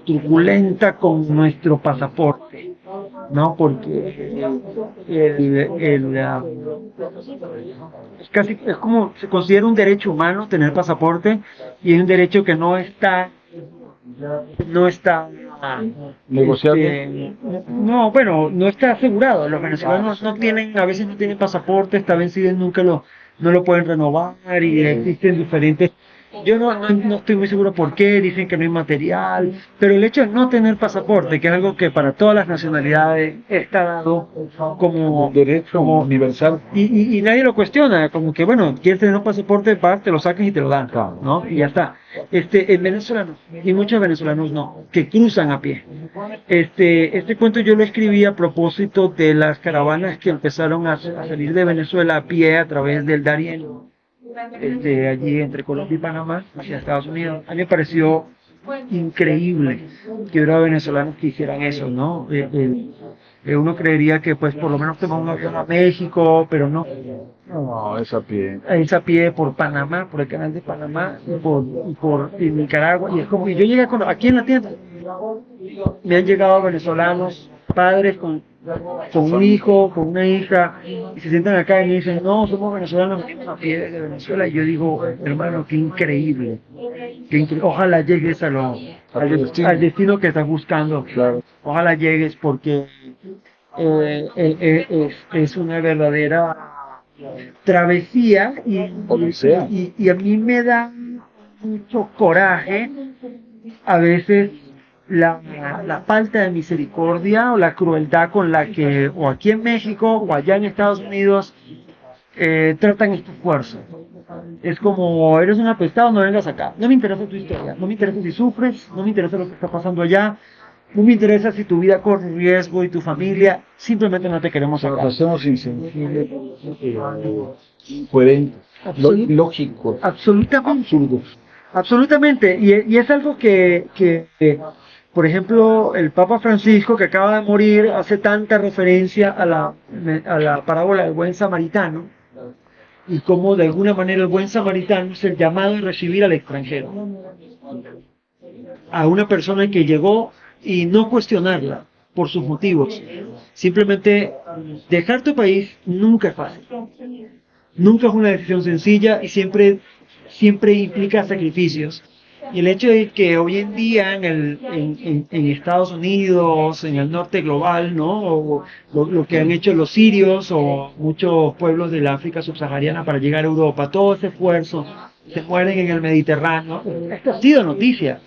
turbulenta con nuestro pasaporte, ¿no? Porque es como se considera un derecho humano tener pasaporte y es un derecho que no está Negociable. no, bueno, no está asegurado. Los venezolanos a veces no tienen pasaporte, está vencido y no lo pueden renovar y existen diferentes. Yo no estoy muy seguro por qué, dicen que no hay material, pero el hecho de no tener pasaporte, que es algo que para todas las nacionalidades está dado como Derecho universal. y nadie lo cuestiona, como que bueno, quieres tener un pasaporte, vas, te lo sacas y te lo dan, ¿no? Y ya está. En venezolanos, y muchos venezolanos no, que cruzan a pie. Este cuento yo lo escribí a propósito de las caravanas que empezaron a salir de Venezuela a pie a través del Darién, allí entre Colombia y Panamá, hacia Estados Unidos. A mí me pareció increíble que hubiera venezolanos que hicieran eso, ¿no? Uno creería que pues por lo menos tomar un avión a México, pero no. No, es a pie. Es a pie por Panamá, por el canal de Panamá y por Nicaragua. Y es como que yo llegué aquí en la tienda. Me han llegado venezolanos, padres con un hijo, con una hija, y se sientan acá y me dicen, no, somos venezolanos, venimos a pie de Venezuela. Y yo digo, hermano, qué increíble. Ojalá llegues al destino que estás buscando. Claro. Ojalá llegues porque es una verdadera travesía y a mí me da mucho coraje a veces la falta de misericordia o la crueldad con la que o aquí en México o allá en Estados Unidos tratan este esfuerzo. Es como, eres un apestado, no vengas acá. No me interesa tu historia, no me interesa si sufres, no me interesa lo que está pasando allá, no me interesa si tu vida corre riesgo y tu familia, simplemente no te queremos acá. Nos hacemos insensibles, incoherentes, lógicos, Absolutamente. absurdos. Absolutamente, y es algo que, por ejemplo, el Papa Francisco, que acaba de morir, hace tanta referencia a la parábola del buen samaritano, y cómo de alguna manera el buen samaritano es el llamado a recibir al extranjero, a una persona que llegó y no cuestionarla por sus motivos, simplemente dejar tu país nunca es fácil, nunca es una decisión sencilla y siempre implica sacrificios. Y el hecho de que hoy en día en Estados Unidos, en el norte global, ¿no? O lo que han hecho los sirios o muchos pueblos de la África subsahariana para llegar a Europa, todo ese esfuerzo, se mueren en el Mediterráneo. Esto ha sido noticia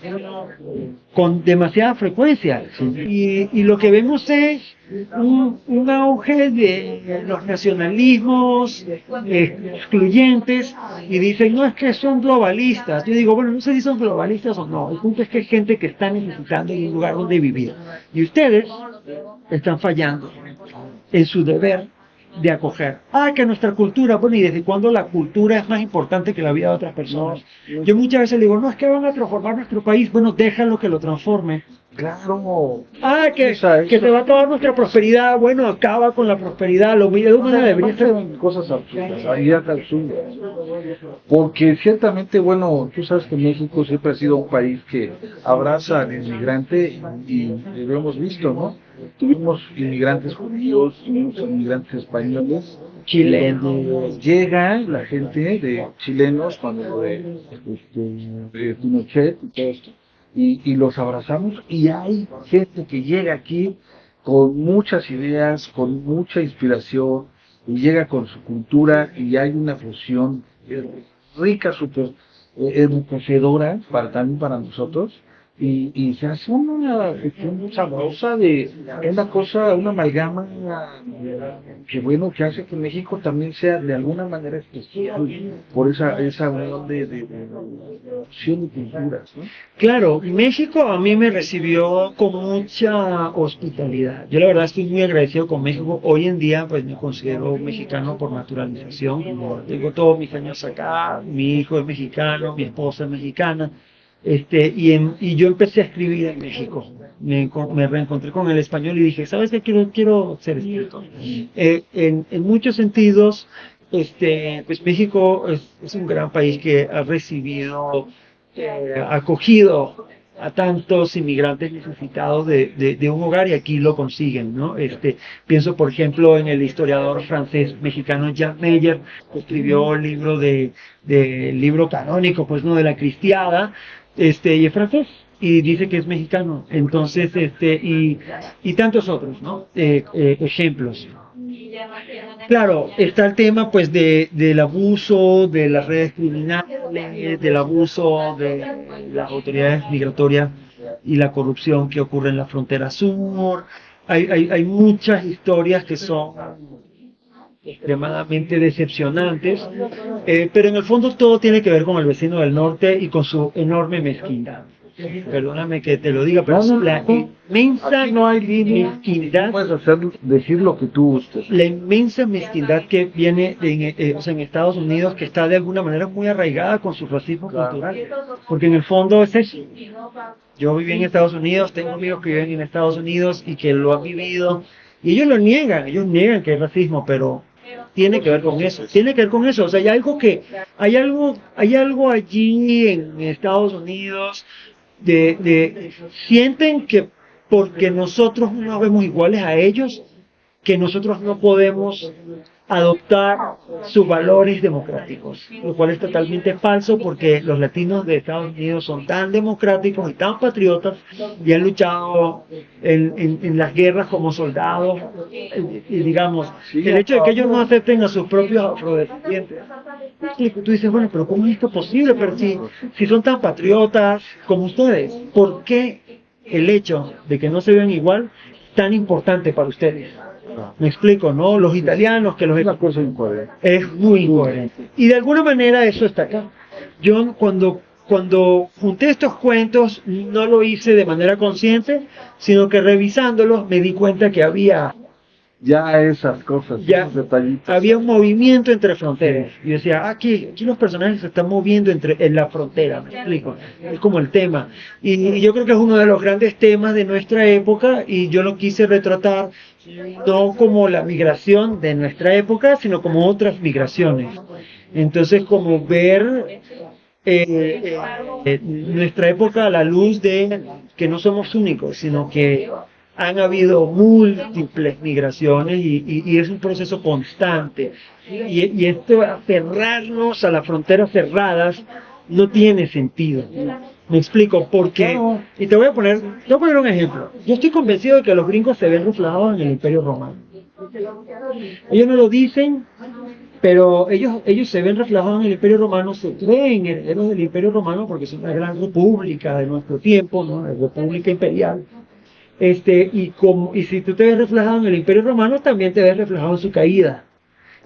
con demasiada frecuencia. Y lo que vemos es un auge de los nacionalismos excluyentes y dicen, no, es que son globalistas. Yo digo, bueno, no sé si son globalistas o no. El punto es que hay gente que está necesitando un lugar donde vivir. Y ustedes están fallando en su deber de acoger. Que nuestra cultura, bueno, ¿y desde cuándo la cultura es más importante que la vida de otras personas? Yo muchas veces le digo, no, es que van a transformar nuestro país, bueno, déjalo que lo transforme. Claro. Que se va a acabar nuestra prosperidad, bueno, acaba con la prosperidad, lo mismo debería ser. Cosas absurdas, ahí absurdas. Porque ciertamente, bueno, tú sabes que México siempre ha sido un país que abraza al inmigrante y lo hemos visto, ¿no? Tuvimos inmigrantes judíos, tuvimos inmigrantes españoles, chilenos. Llega la gente de chilenos cuando de Pinochet y todo esto, y los abrazamos, y hay gente que llega aquí con muchas ideas, con mucha inspiración, y llega con su cultura, y hay una fusión rica, súper enriquecedora también para nosotros. Y se hace una cuestión sabrosa es una cosa, una amalgama que bueno, que hace que México también sea de alguna manera especial por esa unión de fusión de culturas, ¿no? Claro, México a mí me recibió con mucha hospitalidad. Yo la verdad estoy muy agradecido con México. Hoy en día pues me considero mexicano por naturalización. Tengo todos mis años acá, mi hijo es mexicano, mi esposa es mexicana. Y yo empecé a escribir en México. Me reencontré con el español y dije, ¿sabes qué? Quiero ser escritor. En muchos sentidos, pues México es un gran país que ha recibido, acogido a tantos inmigrantes necesitados de un hogar, y aquí lo consiguen, ¿no? Pienso, por ejemplo, en el historiador francés mexicano Jean Meyer, que escribió el libro canónico, pues, ¿no? De la Cristiada, y es francés, y dice que es mexicano. Entonces, y tantos otros, ¿no? Ejemplos. Claro, está el tema, pues, del abuso de las redes criminales, del abuso de las autoridades migratorias y la corrupción que ocurre en la frontera sur. Hay muchas historias que son extremadamente decepcionantes, pero en el fondo todo tiene que ver con el vecino del norte y con su enorme mezquindad. Perdóname que te lo diga, pero la inmensa Aquí no hay línea. mezquindad, Puedes decir lo que tú gustes. la inmensa mezquindad que viene o sea, en Estados Unidos, que está de alguna manera muy arraigada con su racismo cultural, porque en el fondo es eso. Yo viví en Estados Unidos, tengo amigos que viven en Estados Unidos y que lo han vivido, y ellos niegan que hay racismo, pero tiene que ver con eso, o sea, hay algo allí en Estados Unidos sienten que porque nosotros no nos vemos iguales a ellos, que nosotros no podemos adoptar sus valores democráticos, lo cual es totalmente falso, porque los latinos de Estados Unidos son tan democráticos y tan patriotas y han luchado en las guerras como soldados, y digamos, el hecho de que ellos no acepten a sus propios afrodescendientes. Y tú dices, bueno, pero ¿cómo es esto posible? Pero si son tan patriotas como ustedes, ¿por qué el hecho de que no se vean igual es tan importante para ustedes? Me explico, ¿no? Los italianos que los... Es una cosa incoherente. Es muy incoherente. Y de alguna manera eso está acá. Yo cuando junté estos cuentos no lo hice de manera consciente, sino que revisándolos me di cuenta que había Ya esas cosas, esos detallitos. había un movimiento entre fronteras. Y decía, aquí los personajes se están moviendo en la frontera, me explico. Es como el tema. Y yo creo que es uno de los grandes temas de nuestra época, y yo lo quise retratar no como la migración de nuestra época, sino como otras migraciones. Entonces, como ver nuestra época a la luz de que no somos únicos, sino que han habido múltiples migraciones, y es un proceso constante. Y esto, aferrarnos a las fronteras cerradas, no tiene sentido. Me explico, porque, y te voy a poner un ejemplo. Yo estoy convencido de que los gringos se ven reflejados en el Imperio Romano. Ellos no lo dicen, pero ellos se ven reflejados en el Imperio Romano, se creen herederos del Imperio Romano porque es una gran república de nuestro tiempo, ¿no? La república imperial. Y si tú te ves reflejado en el Imperio Romano, también te ves reflejado en su caída.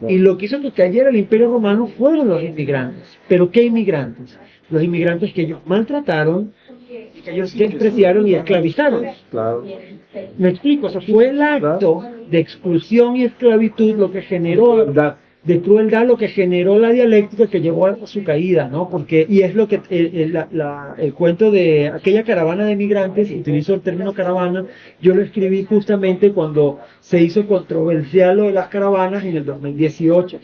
Y lo que hizo que cayera el Imperio Romano fueron los inmigrantes. ¿Pero qué inmigrantes? Los inmigrantes que ellos maltrataron, que ellos despreciaron y esclavizaron. Claro. Me explico, o sea, fue el acto de expulsión y esclavitud lo que generó, de crueldad, lo que generó la dialéctica que llevó a su caída, ¿no? Porque, y es lo que el cuento de aquella caravana de migrantes, utilizo el término caravana, yo lo escribí justamente cuando se hizo controversial lo de las caravanas en el 2018.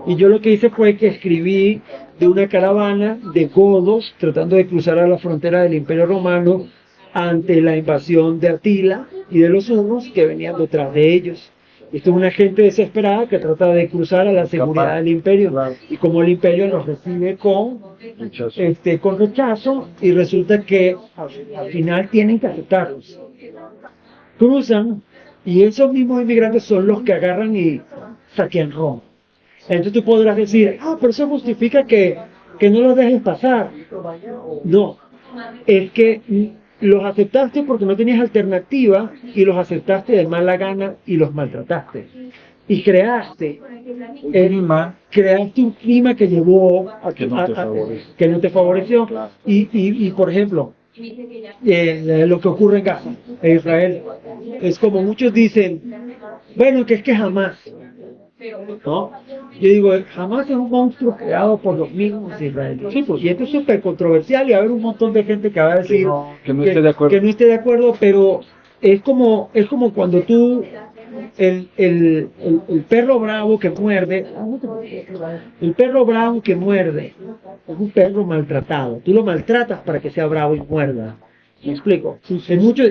Y yo lo que hice fue que escribí de una caravana de godos tratando de cruzar a la frontera del Imperio Romano ante la invasión de Atila y de los hunos que venían detrás de ellos. Esto es una gente desesperada que trata de cruzar a la seguridad del imperio, y como el imperio los recibe con rechazo, y resulta que al final tienen que aceptarlos. Cruzan, y esos mismos inmigrantes son los que agarran y saquean Roma. Entonces tú podrás decir, pero eso justifica que no los dejes pasar. No, es que los aceptaste porque no tenías alternativa, y los aceptaste de mala gana y los maltrataste. Y creaste un clima que llevó a que no te favoreció. Y por ejemplo, lo que ocurre en Gaza, en Israel, es como muchos dicen, bueno, que es que jamás. ¿no? Yo digo, Hamas es un monstruo creado por los mismos israelíes. Sí, pues, y esto es súper controversial y va a haber un montón de gente que va a decir que no esté de acuerdo. que no esté de acuerdo, pero es como cuando tú, el perro bravo que muerde, el perro bravo que muerde es un perro maltratado. Tú lo maltratas para que sea bravo y muerda. ¿Me explico?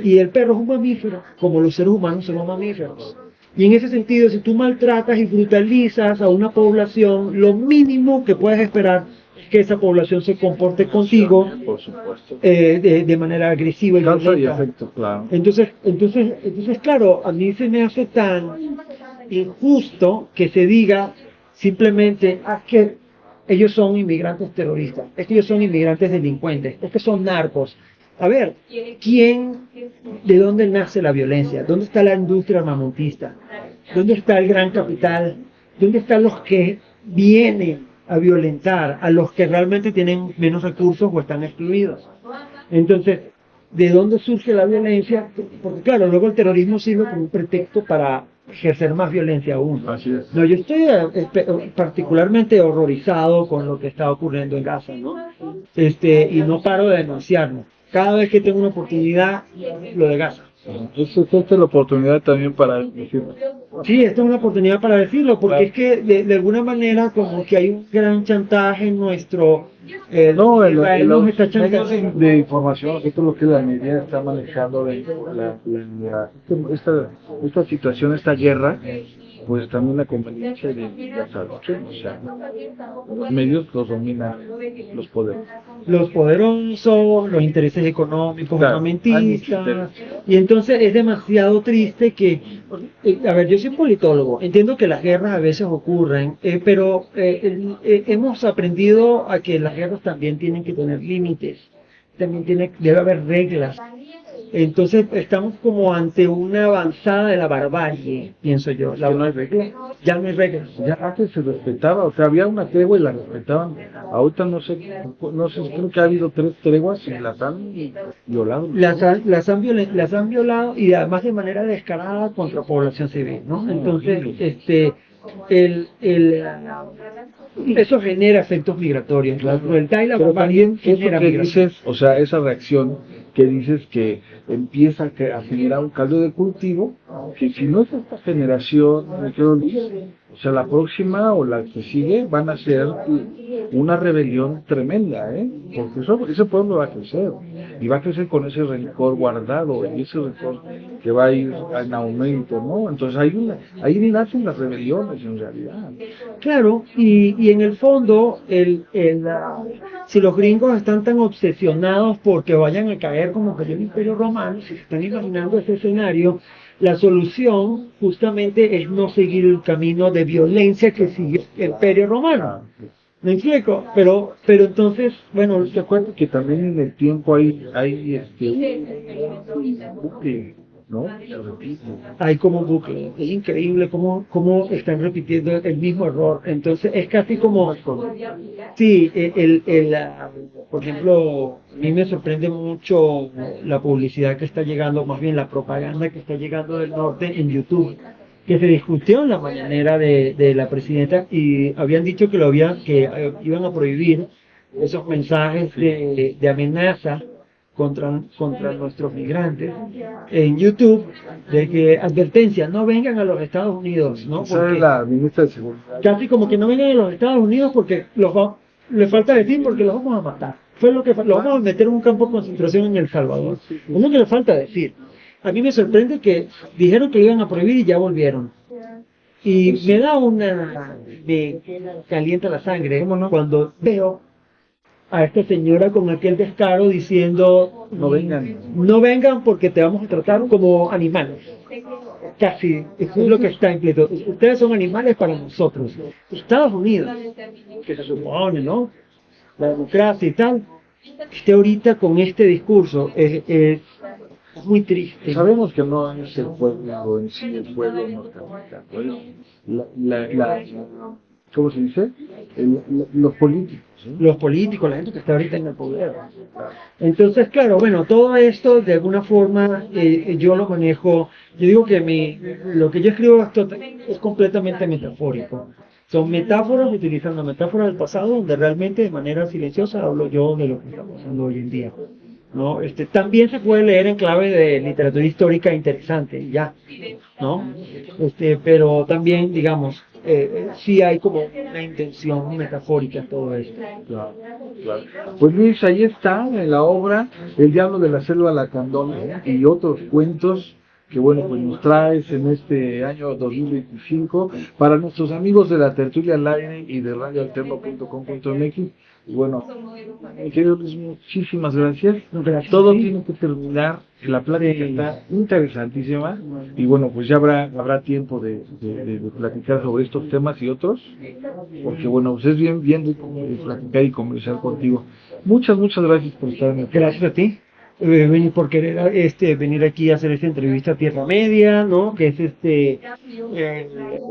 Y el perro es un mamífero, como los seres humanos somos mamíferos. Y en ese sentido, si tú maltratas y brutalizas a una población, lo mínimo que puedes esperar es que esa población se comporte contigo Por supuesto. de manera agresiva y Causa y violenta. efecto, claro. Entonces, claro, a mí se me hace tan injusto que se diga simplemente, que ellos son inmigrantes terroristas, es que ellos son inmigrantes delincuentes, es que son narcos. A ver, ¿de dónde nace la violencia? ¿Dónde está la industria armamentista? ¿Dónde está el gran capital? ¿Dónde están los que vienen a violentar a los que realmente tienen menos recursos o están excluidos? Entonces, ¿de dónde surge la violencia? Porque claro, luego el terrorismo sirve como un pretexto para ejercer más violencia aún. Así es. No, yo estoy particularmente horrorizado con lo que está ocurriendo en Gaza, ¿no? Y no paro de denunciarlo. Cada vez que tengo una oportunidad, lo de Gaza. Esta es la oportunidad también para decirlo. Sí, esta es una oportunidad para decirlo, porque es que de alguna manera como que hay un gran chantaje en nuestro... No, Israel nos está medios chantajeando. de información, esto es lo que la media está manejando, esta situación, esta guerra, pues también la conveniencia de la traducción, o sea, los medios los dominan los poderes. Los poderosos, los intereses económicos, Claro, armamentistas, y entonces es demasiado triste que, a ver, yo soy politólogo, entiendo que las guerras a veces ocurren, pero hemos aprendido a que las guerras también tienen que tener límites, también debe haber reglas. Entonces estamos como ante una avanzada de la barbarie, pienso yo. Que no hay reglas. Ya no hay reglas. Ya antes se respetaba, o sea, había una tregua y la respetaban. Ahorita no sé, creo que ha habido 3 treguas y las han violado. Las han violado y además de manera descarada contra población civil, ¿no? Entonces, eso genera efectos migratorios. La crueldad y la Pero barbarie también eso genera que migración. dices, o sea, esa reacción que dices que empieza a generar un caldo de cultivo, que si no es esta generación, me quedo Luis, o sea, la próxima o la que sigue van a ser una rebelión tremenda, ¿eh? Porque ese pueblo va a crecer, y va a crecer con ese rencor guardado, y ese rencor que va a ir en aumento, ¿no? Entonces ahí nacen las rebeliones en realidad. Claro, y en el fondo, si los gringos están tan obsesionados porque vayan a caer como cayó el Imperio Romano, si se están imaginando ese escenario, la solución justamente es no seguir el camino de violencia que siguió el Imperio Romano. ¿Me explico? Pero entonces, bueno, ¿Te acuerdas que también en el tiempo hay bucle, ¿no? Se repite. hay como un bucle. Es increíble cómo están repitiendo el mismo error. Entonces es casi como, sí, por ejemplo, a mí me sorprende mucho la publicidad que está llegando, más bien la propaganda que está llegando del norte en YouTube, que se discutió en la mañanera de la presidenta y habían dicho que iban a prohibir esos mensajes de amenaza contra nuestros migrantes en YouTube, de que advertencia, no vengan a los Estados Unidos, ¿no? Esa es Porque la ministra de Seguridad. casi como que no vengan a los Estados Unidos porque le falta decir porque los vamos a matar. Fue lo que los vamos a meter en un campo de concentración en El Salvador. Es lo que le falta decir. A mí me sorprende que dijeron que lo iban a prohibir y ya volvieron. Y me calienta la sangre cuando veo a esta señora con aquel descaro diciendo no vengan porque te vamos a tratar como animales. Casi, eso es lo que está implícito. Ustedes son animales para nosotros. Estados Unidos, que se supone, ¿no? La democracia y tal, esté ahorita con este discurso es muy triste. Sabemos que no es el pueblo en sí, el pueblo norteamericano. ¿Cómo se dice? Los políticos. los políticos, la gente que está ahorita en el poder. Entonces, claro, bueno, todo esto de alguna forma yo lo manejo. Yo digo que lo que yo escribo es completamente metafórico. Son metáforas, utilizando una metáfora del pasado, donde realmente de manera silenciosa hablo yo de lo que está pasando hoy en día. ¿No? También se puede leer en clave de literatura histórica interesante, ya, ¿no? Pero también, digamos, sí hay como una intención metafórica en todo esto. Claro, claro. Pues Luis, ahí está en la obra El Diablo de la Selva Lacandona y otros cuentos que bueno, pues nos traes en este año 2025 para nuestros amigos de la Tertulia al Aire y de radioalterno.com.mx. Y bueno, mi querido Luis, muchísimas gracias. Todo tiene que terminar, la plática está interesantísima y bueno, pues ya habrá tiempo de platicar sobre estos temas y otros, porque bueno, pues es bien rico platicar y conversar contigo. Muchas gracias por estar en el programa. Gracias a ti. Por querer venir aquí a hacer esta entrevista a Tierra Media, ¿no? Que es el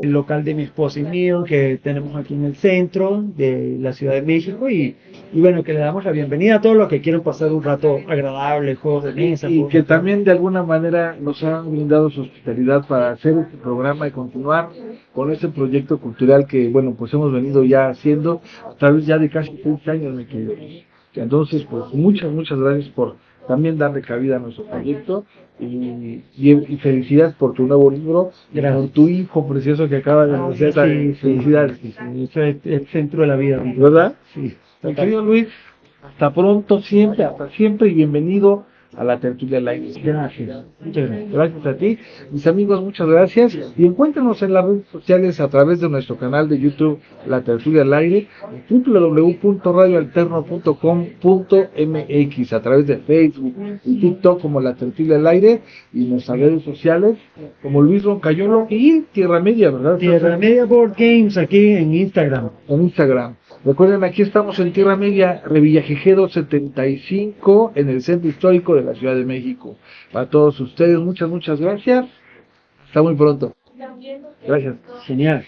local de mi esposa y mío que tenemos aquí en el centro de la Ciudad de México y bueno, que le damos la bienvenida a todos los que quieran pasar un rato agradable, juegos de mesa. Y que también de alguna manera nos han brindado su hospitalidad para hacer este programa y continuar con este proyecto cultural que bueno, pues hemos venido ya haciendo a través ya de casi 30 años, mi querido. Entonces, pues muchas gracias por también darle cabida a nuestro proyecto y felicidades por tu nuevo libro, por tu hijo precioso que acaba de nacer. Felicidades. Sí, eso es el centro de la vida, ¿Verdad? Sí. Mi querido Luis, hasta pronto, hasta siempre y bienvenido a la Tertulia al Aire. Gracias. Muchas gracias. Gracias a ti. Mis amigos, muchas gracias. Y encuéntranos en las redes sociales a través de nuestro canal de YouTube, La Tertulia al Aire, www.radioalterno.com.mx, a través de Facebook y TikTok como La Tertulia al Aire, y nuestras redes sociales como Luis Roncayolo y Tierra Media, ¿verdad? Tierra Media Board Games aquí en Instagram. En Instagram. Recuerden, aquí estamos en Tierra Media, Revillagigedo 75, en el centro histórico de la Ciudad de México. Para todos ustedes, muchas gracias. Hasta muy pronto. Gracias. Genial.